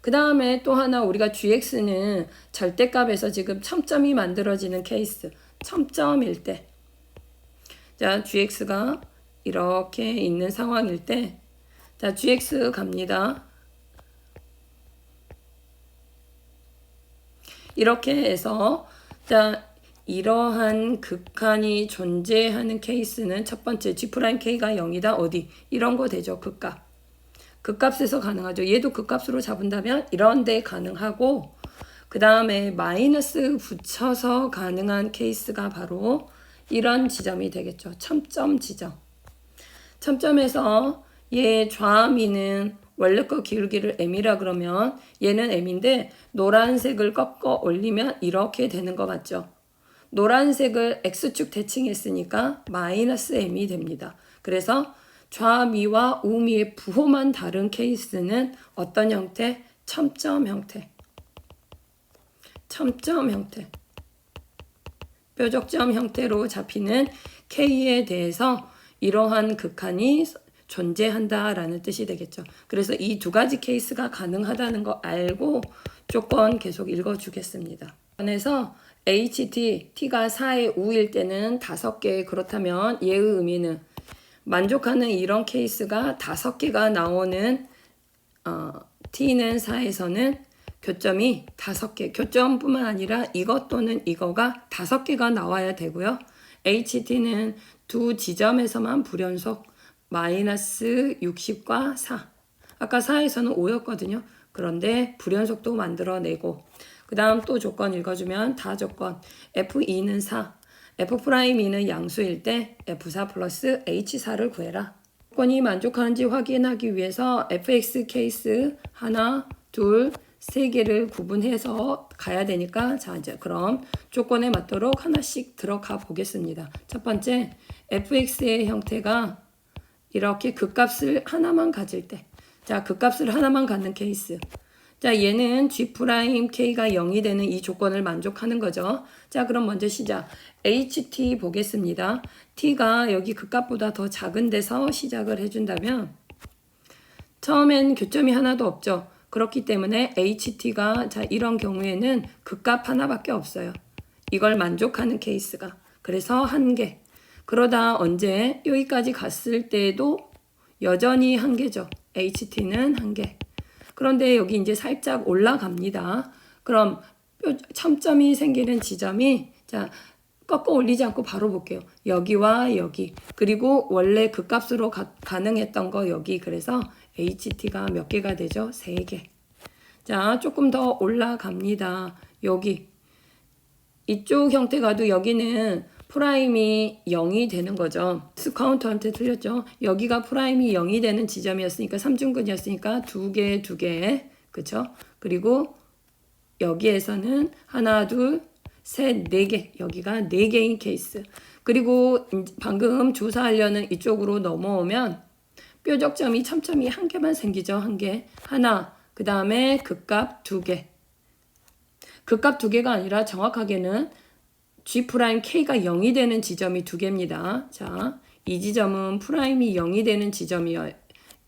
그 다음에 또 하나 우리가 gx는 절대값에서 지금 첨점이 만들어지는 케이스. 첨점일 때. 자, gx가 이렇게 있는 상황일 때. 자, gx 갑니다. 이렇게 해서 자, 이러한 극한이 존재하는 케이스는 첫 번째 g'k가 0이다. 어디? 이런 거 되죠. 극값. 극값에서 가능하죠. 얘도 극값으로 잡은다면 이런 데 가능하고 그 다음에 마이너스 붙여서 가능한 케이스가 바로 이런 지점이 되겠죠. 첨점 지점. 첨점에서 얘 좌미는 원래 거 기울기를 m이라 그러면 얘는 m인데 노란색을 꺾어 올리면 이렇게 되는 거 맞죠? 노란색을 x축 대칭했으니까 마이너스 m이 됩니다. 그래서 좌미와 우미의 부호만 다른 케이스는 어떤 형태? 첨점 형태. 첨점 형태. 뾰족점 형태로 잡히는 K에 대해서 이러한 극한이 존재한다라는 뜻이 되겠죠. 그래서 이 두 가지 케이스가 가능하다는 거 알고 조건 계속 읽어주겠습니다. 그래서 HT, T가 4의 우일 때는 5개 그렇다면 얘의 의미는 만족하는 이런 케이스가 5개가 나오는 T는 4에서는 교점이 5개, 교점뿐만 아니라 이것 또는 이거가 5개가 나와야 되고요. HT는 두 지점에서만 불연속 마이너스 60과 4. 아까 4에서는 5였거든요. 그런데 불연속도 만들어내고 그 다음 또 조건 읽어주면 다 조건 F2는 4, F'E는 양수일 때 F4 플러스 H4를 구해라. 조건이 만족하는지 확인하기 위해서 fx 케이스 하나, 둘, 세 개를 구분해서 가야 되니까 자 이제 그럼 조건에 맞도록 하나씩 들어가 보겠습니다. 첫 번째 fx의 형태가 이렇게 극값을 하나만 가질 때 자 극값을 하나만 갖는 케이스 자 얘는 g'k가 0이 되는 이 조건을 만족하는 거죠. 자 그럼 먼저 시작 ht 보겠습니다. t가 여기 극값보다 더 작은 데서 시작을 해준다면 처음엔 교점이 하나도 없죠. 그렇기 때문에 HT가 자 이런 경우에는 극값 하나밖에 없어요. 이걸 만족하는 케이스가. 그래서 한 개. 그러다 언제 여기까지 갔을 때도 여전히 한 개죠. HT는 한 개. 그런데 여기 이제 살짝 올라갑니다. 그럼 첨점이 생기는 지점이 자 꺾어 올리지 않고 바로 볼게요. 여기와 여기 그리고 원래 그 값으로 가능했던 거 여기 그래서 HT가 몇 개가 되죠? 3개. 자 조금 더 올라갑니다. 여기 이쪽 형태 가도 여기는 프라임이 0이 되는 거죠. 스카운터한테 틀렸죠. 여기가 프라임이 0이 되는 지점이었으니까 3중근이었으니까 2개, 2개. 그쵸? 그리고 여기에서는 하나, 둘, 셋, 4개. 여기가 4개인 케이스. 그리고 방금 조사하려는 이쪽으로 넘어오면 뾰족점이 첨점이 한 개만 생기죠. 한 개. 하나. 그 다음에 극값 2개. 극값 2개가 아니라 정확하게는 G'K가 0이 되는 지점이 2개입니다. 자, 이 지점은 프라임이 0이 되는 지점이요.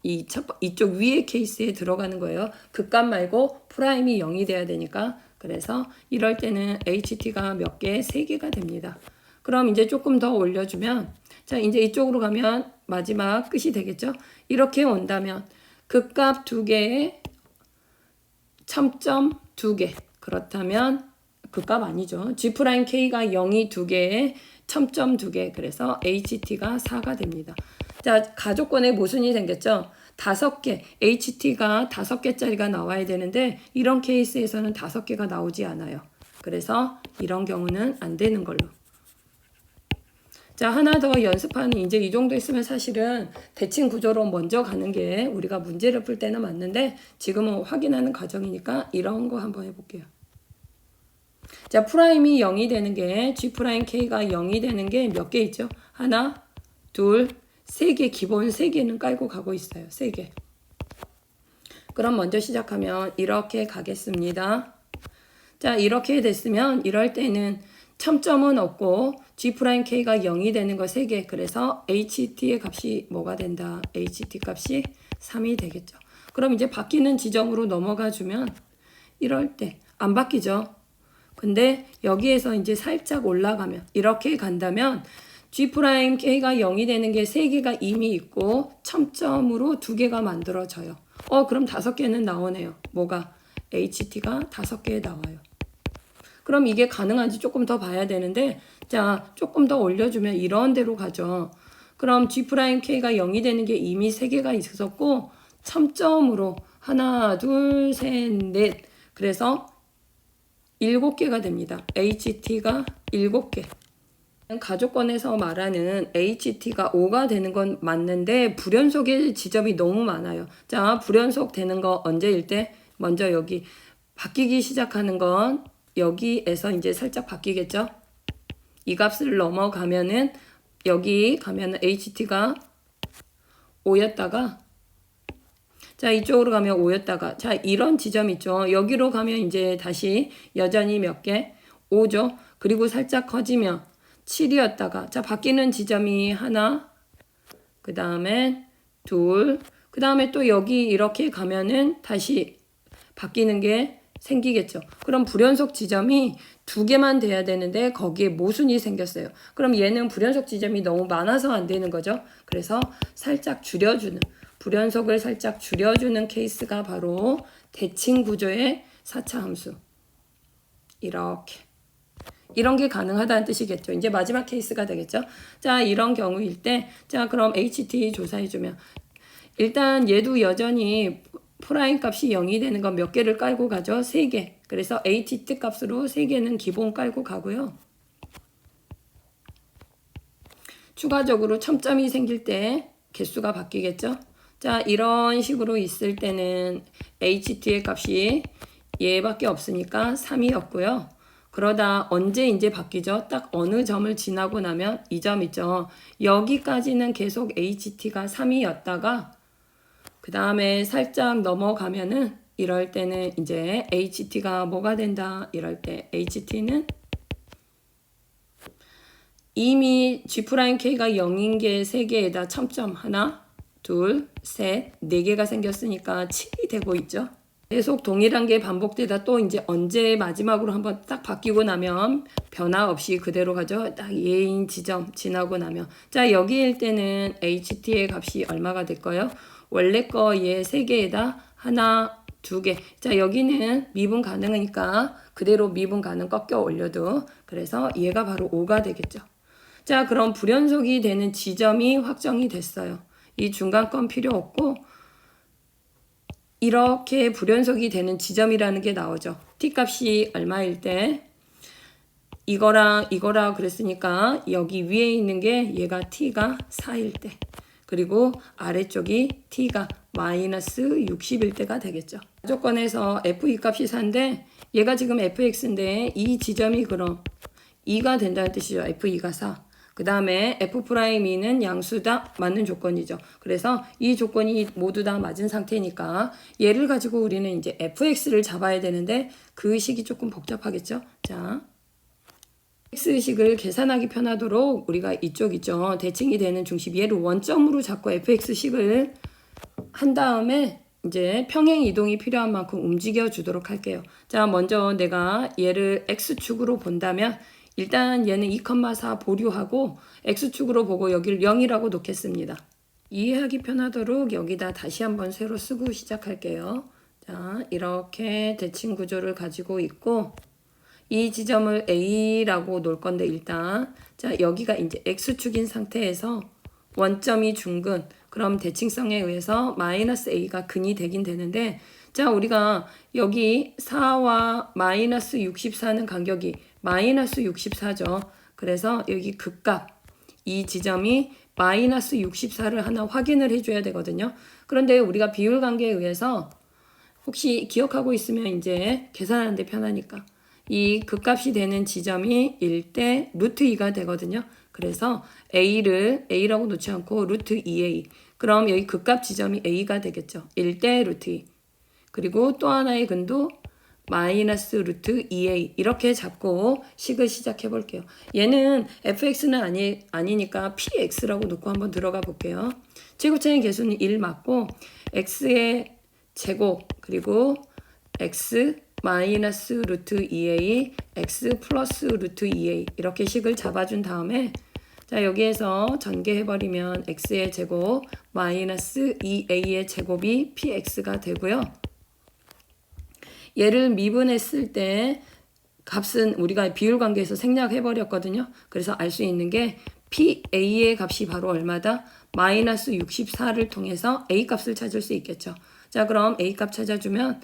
이쪽 위에 케이스에 들어가는 거예요. 극값 말고 프라임이 0이 돼야 되니까. 그래서 이럴 때는 HT가 몇 개? 3개가 됩니다. 그럼 이제 조금 더 올려주면 자, 이제 이쪽으로 가면 마지막 끝이 되겠죠? 이렇게 온다면 극값 2개에 첨점 2개. 그렇다면 극값 아니죠. G'K가 0이 2개에 첨점 2개. 그래서 HT가 4가 됩니다. 자, 가족권에 모순이 생겼죠. 5개. HT가 5개짜리가 나와야 되는데 이런 케이스에서는 5개가 나오지 않아요. 그래서 이런 경우는 안 되는 걸로. 자, 하나 더 연습하는 이제 이 정도 있으면 사실은 대칭 구조로 먼저 가는 게 우리가 문제를 풀 때는 맞는데 지금은 확인하는 과정이니까 이런 거 한번 해볼게요. 자, 프라임이 0이 되는 게 G'K가 0이 되는 게 몇 개 있죠? 하나, 둘, 3개, 기본 3개는 깔고 가고 있어요. 3개. 그럼 먼저 시작하면 이렇게 가겠습니다. 자, 이렇게 됐으면 이럴 때는 첨점은 없고 G'K가 0이 되는 거 3개. 그래서 HT의 값이 뭐가 된다? HT 값이 3이 되겠죠. 그럼 이제 바뀌는 지점으로 넘어가 주면 이럴 때 안 바뀌죠. 근데 여기에서 이제 살짝 올라가면 이렇게 간다면 G'K가 0이 되는 게 3개가 이미 있고 첨점으로 2개가 만들어져요. 그럼 5개는 나오네요. 뭐가? HT가 5개 나와요. 그럼 이게 가능한지 조금 더 봐야 되는데 자 조금 더 올려주면 이런 데로 가죠. 그럼 G'K가 0이 되는 게 이미 3개가 있었고 첨점으로 하나, 둘, 셋, 넷 그래서 7개가 됩니다. HT가 7개. 가족권에서 말하는 HT가 5가 되는 건 맞는데 불연속의 지점이 너무 많아요. 자, 불연속 되는 거 언제일 때? 먼저 여기 바뀌기 시작하는 건 여기에서 이제 살짝 바뀌겠죠? 이 값을 넘어가면은 여기 가면은 HT가 5였다가 자, 이쪽으로 가면 5였다가 자, 이런 지점 있죠. 여기로 가면 이제 다시 여전히 몇 개? 5죠. 그리고 살짝 커지면 7이었다가 자, 바뀌는 지점이 하나, 그 다음에 둘, 그 다음에 또 여기 이렇게 가면은 다시 바뀌는 게 생기겠죠. 그럼 불연속 지점이 2개만 돼야 되는데 거기에 모순이 생겼어요. 그럼 얘는 불연속 지점이 너무 많아서 안 되는 거죠. 그래서 살짝 줄여주는 불연속을 살짝 줄여주는 케이스가 바로 대칭 구조의 4차 함수. 이렇게. 이런 게 가능하다는 뜻이겠죠. 이제 마지막 케이스가 되겠죠. 자, 이런 경우일 때, 자, 그럼 HT 조사해주면, 일단 얘도 여전히 프라임 값이 0이 되는 건 몇 개를 깔고 가죠? 3개. 그래서 HT 값으로 3개는 기본 깔고 가고요. 추가적으로 첨점이 생길 때 개수가 바뀌겠죠? 자, 이런 식으로 있을 때는 HT의 값이 얘밖에 없으니까 3이었고요. 그러다 언제 이제 바뀌죠? 딱 어느 점을 지나고 나면 이 점 있죠. 여기까지는 계속 HT가 3이었다가 그 다음에 살짝 넘어가면은 이럴 때는 이제 HT가 뭐가 된다? 이럴 때 HT는 이미 G'K가 0인 게 3개에다 첨점 하나, 둘, 셋, 4개가 생겼으니까 7이 되고 있죠. 계속 동일한 게 반복되다 또 이제 언제 마지막으로 한번 딱 바뀌고 나면 변화 없이 그대로 가죠. 딱 얘인 지점 지나고 나면. 자, 여기일 때는 HT의 값이 얼마가 될까요? 원래 거 얘 3개에다 하나, 두 개. 자, 여기는 미분 가능이니까 그대로 미분 가능 꺾여 올려도 그래서 얘가 바로 5가 되겠죠. 자, 그럼 불연속이 되는 지점이 확정이 됐어요. 이 중간건 필요 없고 이렇게 불연속이 되는 지점이라는 게 나오죠. t값이 얼마일 때 이거랑 그랬으니까 여기 위에 있는 게 얘가 t가 4일 때 그리고 아래쪽이 t가 마이너스 60일 때가 되겠죠. 조건에서 f2 값이 4인데 얘가 지금 fx인데 이 지점이 그럼 2가 된다는 뜻이죠. f2가 4. 그 다음에 f'E는 양수 다 맞는 조건이죠. 그래서 이 조건이 모두 다 맞은 상태니까 얘를 가지고 우리는 이제 fx를 잡아야 되는데 그 식이 조금 복잡하겠죠. 자, x식을 계산하기 편하도록 우리가 이쪽 있죠. 대칭이 되는 중심 얘를 원점으로 잡고 fx식을 한 다음에 이제 평행 이동이 필요한 만큼 움직여 주도록 할게요. 자, 먼저 내가 얘를 x축으로 본다면 일단 얘는 2,4 보류하고 x축으로 보고 여기를 0이라고 놓겠습니다. 이해하기 편하도록 여기다 다시 한번 새로 쓰고 시작할게요. 자, 이렇게 대칭 구조를 가지고 있고 이 지점을 A라고 놓을 건데 일단 자, 여기가 이제 x축인 상태에서 원점이 중근 그럼 대칭성에 의해서 마이너스 A가 근이 되긴 되는데 자, 우리가 여기 4와 마이너스 64는 간격이 마이너스 64죠. 그래서 여기 극값 이 지점이 마이너스 64를 하나 확인을 해줘야 되거든요. 그런데 우리가 비율 관계에 의해서 혹시 기억하고 있으면 이제 계산하는 데 편하니까 이 극값이 되는 지점이 1대 루트 2가 되거든요. 그래서 A를 A라고 놓지 않고 루트 2A 그럼 여기 극값 지점이 A가 되겠죠. 1대 루트 2 그리고 또 하나의 근도 마이너스 루트 2a 이렇게 잡고 식을 시작해 볼게요. 얘는 fx는 아니니까 px라고 놓고 한번 들어가 볼게요. 제곱차의 개수는 1 맞고 x의 제곱 그리고 x 마이너스 루트 2a x 플러스 루트 2a 이렇게 식을 잡아준 다음에 자, 여기에서 전개해버리면 x의 제곱 마이너스 2a의 제곱이 px가 되고요. 얘를 미분했을 때 값은 우리가 비율 관계에서 생략해버렸거든요. 그래서 알 수 있는 게 PA의 값이 바로 얼마다? 마이너스 64를 통해서 A 값을 찾을 수 있겠죠. 자, 그럼 A 값 찾아주면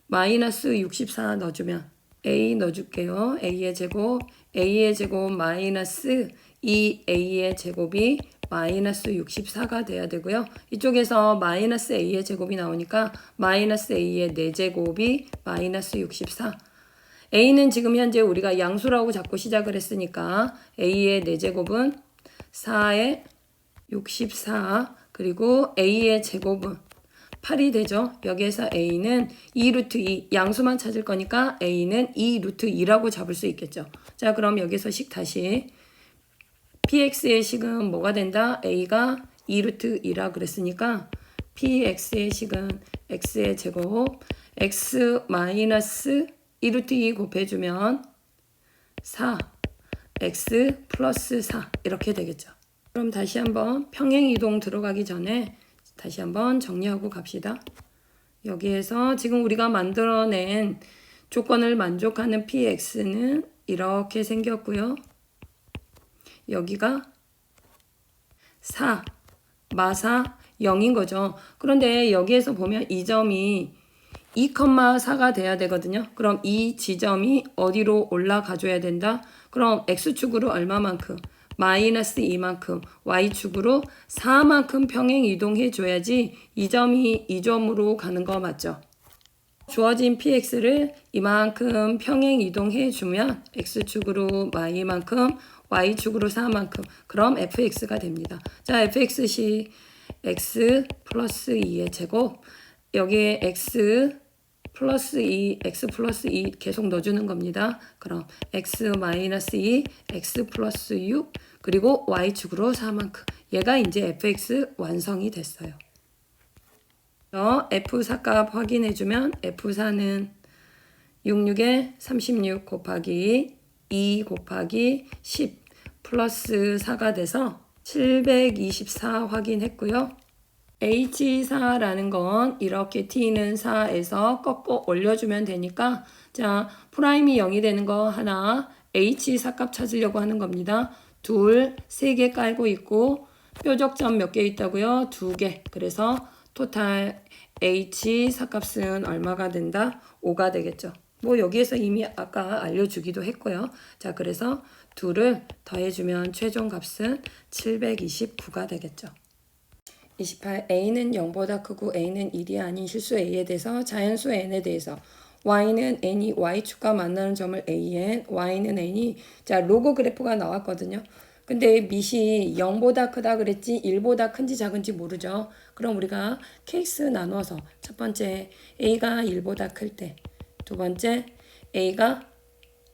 마이너스 64 넣어주면 A 넣어줄게요. A의 제곱 마이너스 2A의 제곱이 마이너스 64가 돼야 되고요. 이쪽에서 마이너스 A의 제곱이 나오니까 마이너스 A의 4제곱이 마이너스 64. A는 지금 현재 우리가 양수라고 잡고 시작을 했으니까 A의 4제곱은 4의 64 그리고 A의 제곱은 8이 되죠. 여기에서 A는 2루트 2 양수만 찾을 거니까 A는 2루트 2라고 잡을 수 있겠죠. 자, 그럼 여기서 식 다시 px의 식은 뭐가 된다? a가 2루트 2라 그랬으니까 px의 식은 x의 제곱 x 마이너스 2루트 2 곱해주면 4 x 플러스 4 이렇게 되겠죠. 그럼 다시 한번 평행 이동 들어가기 전에 다시 한번 정리하고 갑시다. 여기에서 지금 우리가 만들어낸 조건을 만족하는 px는 이렇게 생겼고요. 여기가 4, 마사 0인 거죠. 그런데 여기에서 보면 이 점이 2,4가 돼야 되거든요. 그럼 이 지점이 어디로 올라가 줘야 된다? 그럼 x축으로 얼마만큼? 마이너스 2만큼, y축으로 4만큼 평행 이동해 줘야지 이 점이 이 점으로 가는 거 맞죠? 주어진 px를 이만큼 평행 이동해 주면 x축으로 y만큼 y축으로 4만큼 그럼 fx가 됩니다. 자, fx식 x 플러스 2의 제곱 여기에 x 플러스 2 계속 넣어주는 겁니다. 그럼 x 마이너스 2 x 플러스 6 그리고 y축으로 4만큼 얘가 이제 fx 완성이 됐어요. F4 값 확인해주면 F4는 66에 36 곱하기 2 곱하기 10 플러스 4가 돼서 724 확인했고요. H4라는 건 이렇게 T는 4에서 꺾어 올려주면 되니까 자 프라임이 0이 되는 거 하나 H4 값 찾으려고 하는 겁니다. 둘, 세 개 깔고 있고 뾰족점 몇 개 있다고요? 2개. 그래서 토탈 H4 값은 얼마가 된다? 5가 되겠죠. 뭐 여기에서 이미 아까 알려주기도 했고요. 자 그래서 2를 더해주면 최종 값은 729가 되겠죠. 28. A는 0보다 크고 A는 1이 아닌 실수 A에 대해서 자연수 N에 대해서 Y는 N이 Y축과 만나는 점을 AN, Y는 N이 자 로그 그래프가 나왔거든요. 근데 밑이 0보다 크다 그랬지 1보다 큰지 작은지 모르죠. 그럼 우리가 케이스 나누어서 첫 번째 A가 1보다 클 때, 두 번째 A가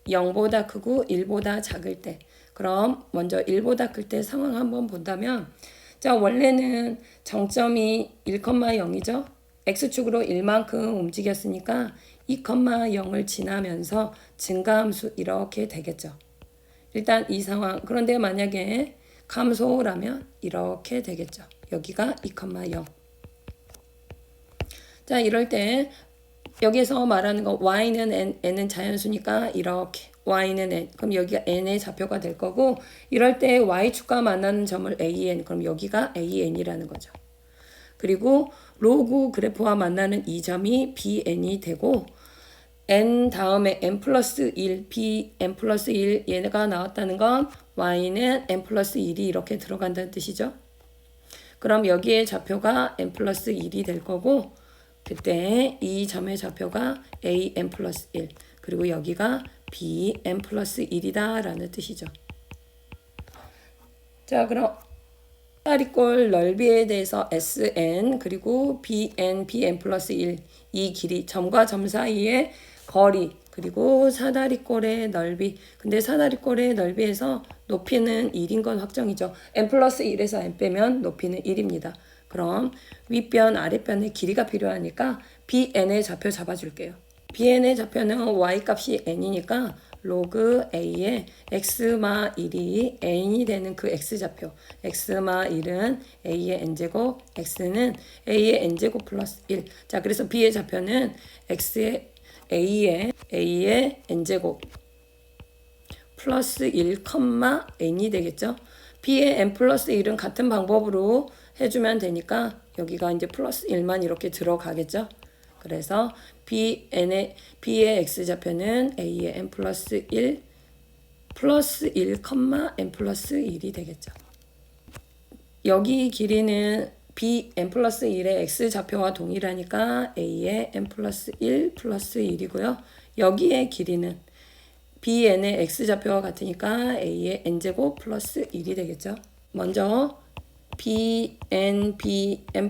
0보다 크고 1보다 작을 때. 그럼 먼저 1보다 클 때 상황 한번 본다면 자 원래는 정점이 1,0이죠. X축으로 1만큼 움직였으니까 2,0을 지나면서 증가함수 이렇게 되겠죠. 일단 이 상황. 그런데 만약에 감소라면 이렇게 되겠죠. 여기가 2,0. 자 이럴 때 여기서 말하는 거 y는 n은 자연수니까 이렇게 y는 n. 그럼 여기가 n의 좌표가 될 거고 이럴 때 y축과 만나는 점을 an. 그럼 여기가 an이라는 거죠. 그리고 로그 그래프와 만나는 이 점이 bn이 되고 n 다음에 n 플러스 1, bn 플러스 1 얘가 나왔다는 건 y는 n 플러스 1이 이렇게 들어간다는 뜻이죠. 그럼 여기에 좌표가 n 플러스 1이 될 거고 그때 이 점의 좌표가 an 플러스 1 그리고 여기가 bn 플러스 1이다 라는 뜻이죠. 자 그럼 사다리꼴 넓이에 대해서 sn 그리고 bn 플러스 1 이 길이 점과 점 사이의 거리 그리고 사다리꼴의 넓이 근데 사다리꼴의 넓이에서 높이는 1인 건 확정이죠. n 플러스 1에서 n 빼면 높이는 1입니다. 그럼 윗변 아랫변의 길이가 필요하니까 bn의 좌표 잡아줄게요. bn의 좌표는 y 값이 n이니까 로그 a에 x마 1이 n이 되는 그 x좌표 x마 1은 a의 n제곱 x는 a의 n제곱 플러스 1. 자 그래서 b의 좌표는 x의 a의 n제곱 플러스 1, n이 되겠죠. b의 n 플러스 1은 같은 방법으로 해주면 되니까 여기가 이제 플러스 1만 이렇게 들어가겠죠. 그래서 b의 x좌표는 a의 n 플러스 1 플러스 1, n 플러스 1이 되겠죠. 여기 길이는 bn 플러스 1의 x좌표와 동일하니까 a의 n 플러스 1 플러스 1이고요. 여기의 길이는 bn의 x좌표와 같으니까 a의 n제곱 플러스 1이 되겠죠. 먼저 bn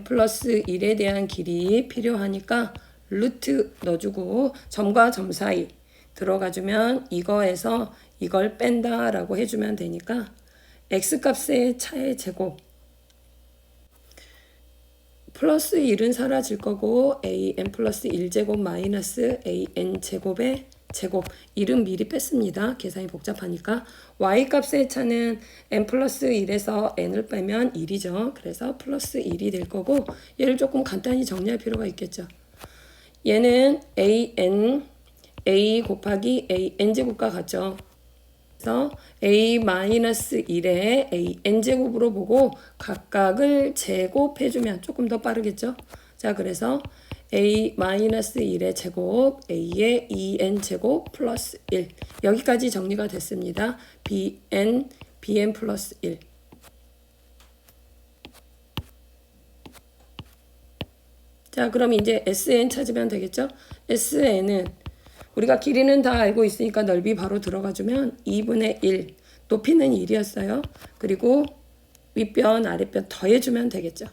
플러스 1에 대한 길이 필요하니까 루트 넣어주고 점과 점 사이 들어가주면 이거에서 이걸 뺀다라고 해주면 되니까 x값의 차의 제곱 플러스 1은 사라질 거고 an 플러스 1제곱 마이너스 an 제곱의 제곱 1은 미리 뺐습니다. 계산이 복잡하니까 y값의 차는 n 플러스 1에서 n을 빼면 1이죠. 그래서 플러스 1이 될 거고 얘를 조금 간단히 정리할 필요가 있겠죠. 얘는 a 곱하기 n제곱과 같죠. 그래서 a-1에 n제곱으로 보고 각각을 제곱해주면 조금 더 빠르겠죠. 자 그래서 a-1의 제곱 a의 2n제곱 플러스 1 여기까지 정리가 됐습니다. bn 플러스 1 자 그럼 이제 sn 찾으면 되겠죠. sn은 우리가 길이는 다 알고 있으니까 넓이 바로 들어가주면 2분의 1 높이는 1이었어요. 그리고 윗변 아랫변 더해주면 되겠죠.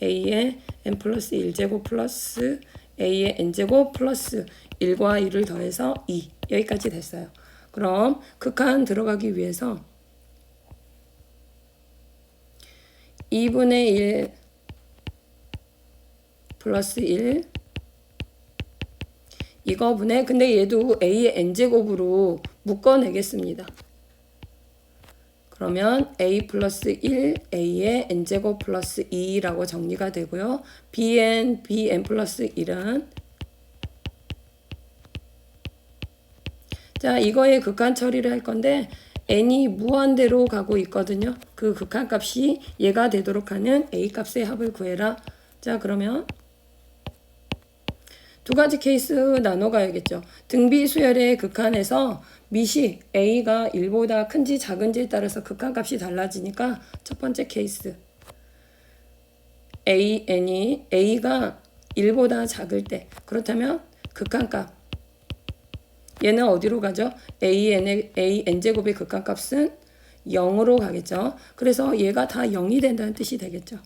a의 n 플러스 1제곱 플러스 a의 n제곱 플러스 1과 1을 더해서 2 여기까지 됐어요. 그럼 극한 들어가기 위해서 2분의 1 플러스 1 이거분에 근데 얘도 a의 n제곱으로 묶어내겠습니다. 그러면 a 플러스 1 a의 n제곱 플러스 2라고 정리가 되고요. bn 플러스 1은 자, 이거의 극한 처리를 할 건데 n이 무한대로 가고 있거든요. 그 극한값이 얘가 되도록 하는 a값의 합을 구해라. 자, 그러면 두 가지 케이스 나눠 가야겠죠. 등비 수열의 극한에서 미시 a가 1보다 큰지 작은지에 따라서 극한값이 달라지니까 첫 번째 케이스 n이 a가 1보다 작을 때 그렇다면 극한값 얘는 어디로 가죠? n제곱의 극한값은 0으로 가겠죠. 그래서 얘가 다 0이 된다는 뜻이 되겠죠.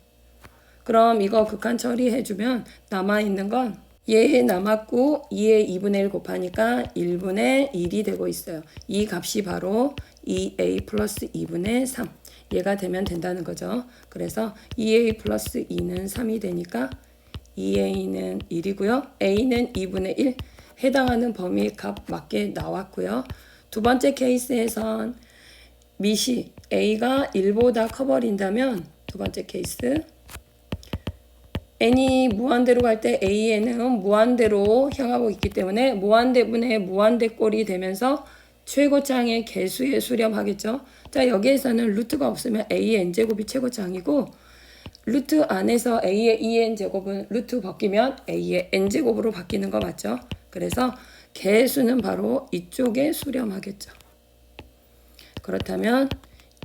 그럼 이거 극한 처리해주면 남아있는 건 얘 남았고 2의 2분의 1 곱하니까 1분의 1이 되고 있어요. 이 값이 바로 2a 플러스 2분의 3 얘가 되면 된다는 거죠. 그래서 2a 플러스 2는 3이 되니까 2a는 1이고요. a는 2분의 1 해당하는 범위 값 맞게 나왔고요. 두 번째 케이스에선 미시 a가 1보다 커버린다면 두 번째 케이스 n이 무한대로 갈 때 a는 무한대로 향하고 있기 때문에 무한대분의 무한대꼴이 되면서 최고창의 개수에 수렴하겠죠. 자, 여기에서는 루트가 없으면 a의 n제곱이 최고창이고 루트 안에서 a의 2n제곱은 루트 벗기면 a의 n제곱으로 바뀌는 거 맞죠? 그래서 개수는 바로 이쪽에 수렴하겠죠. 그렇다면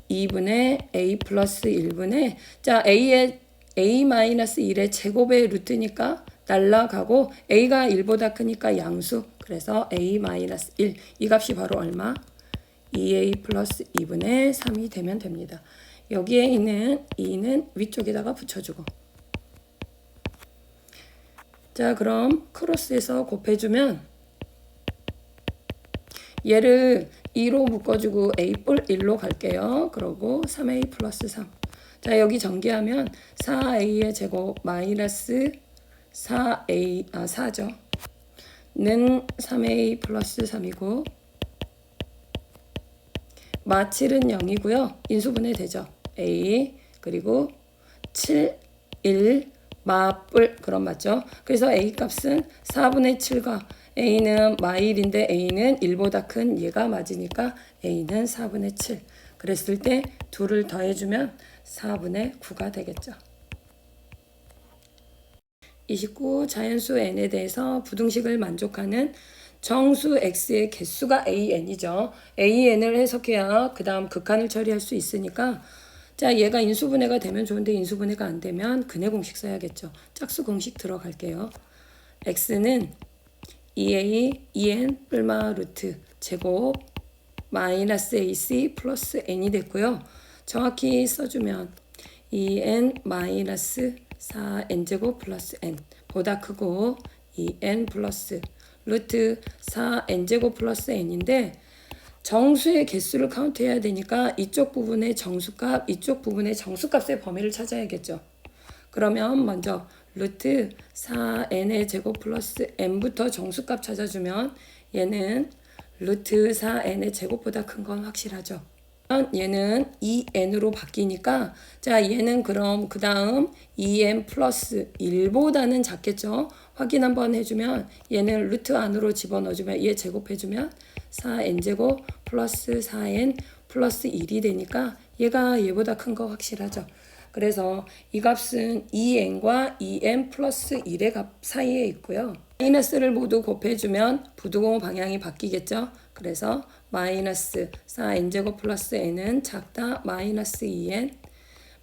2분의 a 플러스 1분의 자 a의 a-1의 제곱의 루트니까 날라가고 a가 1보다 크니까 양수 그래서 a-1 이 값이 바로 얼마? 2a 플러스 2분의 3이 되면 됩니다. 여기에 있는 2는 위쪽에다가 붙여주고 자 그럼 크로스해서 곱해주면 얘를 2로 묶어주고 a 뿔 1로 갈게요. 그러고 3a 플러스 3 자 여기 전개하면 4a의 제곱 마이너스 4죠. 는 3a 플러스 3이고 마7은 0이고요. 인수분해 되죠. a 그리고 7, 1 마뿔 그럼 맞죠? 그래서 a 값은 4분의 7과 a는 마1인데 a는 1보다 큰 얘가 맞으니까 a는 4분의 7 그랬을 때 둘을 더해주면 4분의 9가 되겠죠. 29. 자연수 n에 대해서 부등식을 만족하는 정수 x의 개수가 an이죠. an을 해석해야 그 다음 극한을 처리할 수 있으니까 자 얘가 인수분해가 되면 좋은데 인수분해가 안 되면 근해 공식 써야겠죠. 짝수 공식 들어갈게요. x는 2a 2n 뿔마 루트 제곱 마이너스 ac 플러스 n이 됐고요. 정확히 써주면 2n 마이너스 4n제곱 플러스 n 보다 크고 2n 플러스 루트 4n제곱 플러스 n인데 정수의 개수를 카운트해야 되니까 이쪽 부분의 정수값, 이쪽 부분의 정수값의 범위를 찾아야겠죠. 그러면 먼저 루트 4n의 제곱 플러스 n부터 정수값 찾아주면 얘는 루트 4n의 제곱보다 큰 건 확실하죠. 얘는 2n으로 바뀌니까 자 얘는 그럼 그 다음 2n 플러스 1보다는 작겠죠. 확인 한번 해주면 얘는 루트 안으로 집어넣어주면 얘 제곱해주면 4n제곱 플러스 4n 플러스 1이 되니까 얘가 얘보다 큰 거 확실하죠. 그래서 이 값은 2n과 2n 플러스 1의 값 사이에 있고요. 마이너스를 모두 곱해주면 부등호 방향이 바뀌겠죠. 그래서 마이너스 4n제곱 플러스 n은 작다 마이너스 2n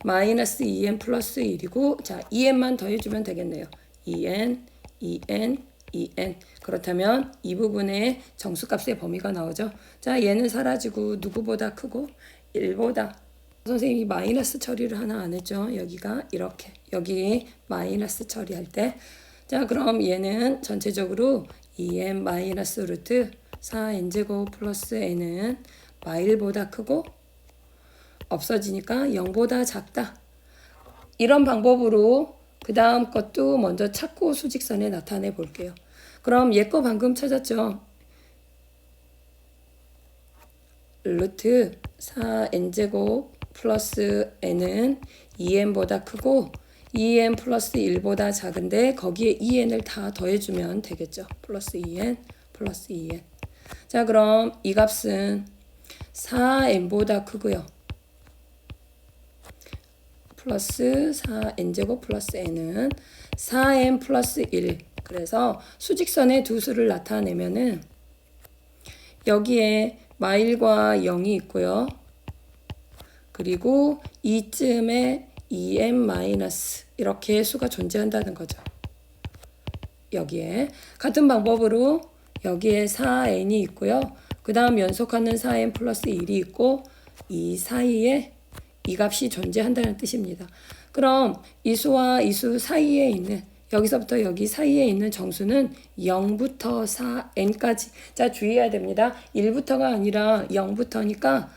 마이너스 2n 플러스 1이고 자 2n만 더해주면 되겠네요. 2n, 2n, 2n 그렇다면 이 부분에 정수값의 범위가 나오죠. 자 얘는 사라지고 누구보다 크고 1보다 선생님이 마이너스 처리를 하나 안 했죠. 여기가 이렇게 여기 마이너스 처리할 때 자 그럼 얘는 전체적으로 2n 마이너스 루트 4n제곱 플러스 n은 마1보다 크고 없어지니까 0보다 작다. 이런 방법으로 그 다음 것도 먼저 찾고 수직선에 나타내 볼게요. 그럼 얘 거 방금 찾았죠. 루트 4n제곱 플러스 n은 2n보다 크고 2n 플러스 1보다 작은데 거기에 2n을 다 더해주면 되겠죠. 플러스 2n 플러스 2n. 자, 그럼 이 값은 4n보다 크고요. 플러스 4n제곱 플러스 n은 4n 플러스 1. 그래서 수직선의 두 수를 나타내면은 여기에 마일과 0이 있고요. 그리고 이쯤에 2n 마이너스 이렇게 수가 존재한다는 거죠. 여기에 같은 방법으로 여기에 4n이 있고요. 그 다음 연속하는 4n 플러스 1이 있고 이 사이에 이 값이 존재한다는 뜻입니다. 그럼 이 수와 이 수 사이에 있는 여기서부터 여기 사이에 있는 정수는 0부터 4n까지. 자, 주의해야 됩니다. 1부터가 아니라 0부터니까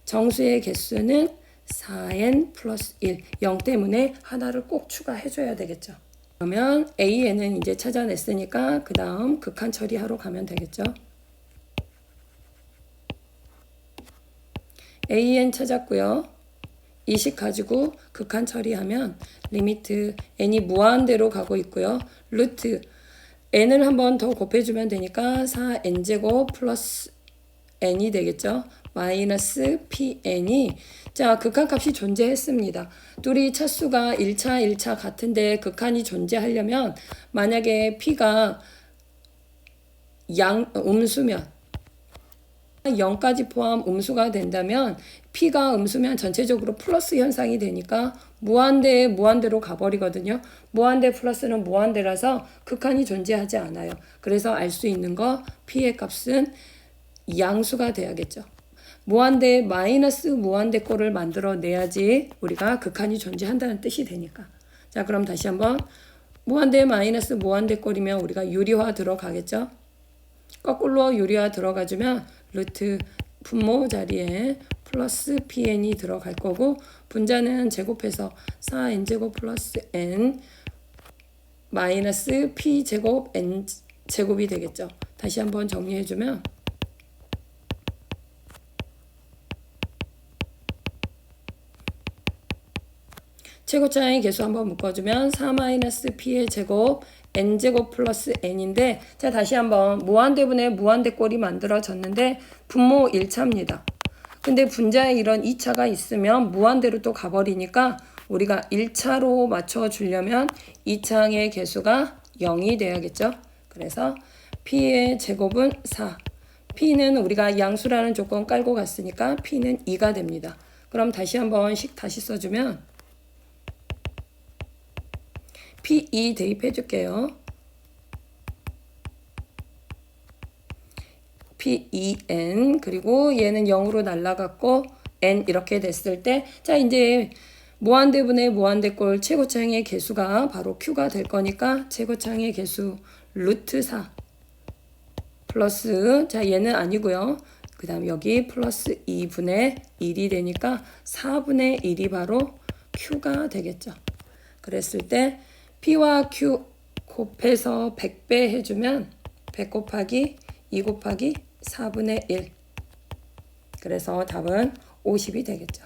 정수의 개수는 4n 플러스 1. 0 때문에 하나를 꼭 추가해줘야 되겠죠. 그러면 AN은 이제 찾아냈으니까 그 다음 극한 처리하러 가면 되겠죠. AN 찾았고요. 이 식 가지고 극한 처리하면 리미트 n이 무한대로 가고 있고요. 루트 n을 한 번 더 곱해주면 되니까 4n제곱 플러스 n이 되겠죠. 마이너스 pn이 자 극한값이 존재했습니다. 둘이 차수가 1차 같은데 극한이 존재하려면 만약에 p가 음수면 0까지 포함 음수가 된다면 p가 음수면 전체적으로 플러스 현상이 되니까 무한대에 무한대로 가버리거든요. 무한대 플러스는 무한대라서 극한이 존재하지 않아요. 그래서 알 수 있는 거 p의 값은 양수가 돼야겠죠. 무한대 마이너스 무한대 꼴을 만들어내야지 우리가 극한이 존재한다는 뜻이 되니까. 자, 그럼 다시 한번 무한대 마이너스 무한대 꼴이면 우리가 유리화 들어가겠죠. 거꾸로 유리화 들어가주면 루트 분모 자리에 플러스 pn이 들어갈 거고 분자는 제곱해서 4n제곱 플러스 n 마이너스 p제곱 n 제곱이 되겠죠. 다시 한번 정리해주면 최고차의 개수 한번 묶어주면 4-p의 제곱 n제곱 플러스 n인데 자 다시 한번 무한대분의 무한대꼴이 만들어졌는데 분모 1차입니다. 근데 분자에 이런 2차가 있으면 무한대로 또 가버리니까 우리가 1차로 맞춰주려면 2차의 개수가 0이 돼야겠죠. 그래서 p의 제곱은 4. p는 우리가 양수라는 조건 깔고 갔으니까 p는 2가 됩니다. 그럼 다시 한번 식 다시 써주면 P2 대입해 줄게요. P2N 그리고 얘는 0으로 날라갔고 N 이렇게 됐을 때 자 이제 무한대분의 무한대꼴 최고차항의 개수가 바로 Q가 될 거니까 최고차항의 개수 루트 4 플러스 자 얘는 아니고요. 그 다음 여기 플러스 2분의 1이 되니까 4분의 1이 바로 Q가 되겠죠. 그랬을 때 P와 Q 곱해서 100배 해주면 100 곱하기 2 곱하기 4분의 1 그래서 답은 50이 되겠죠.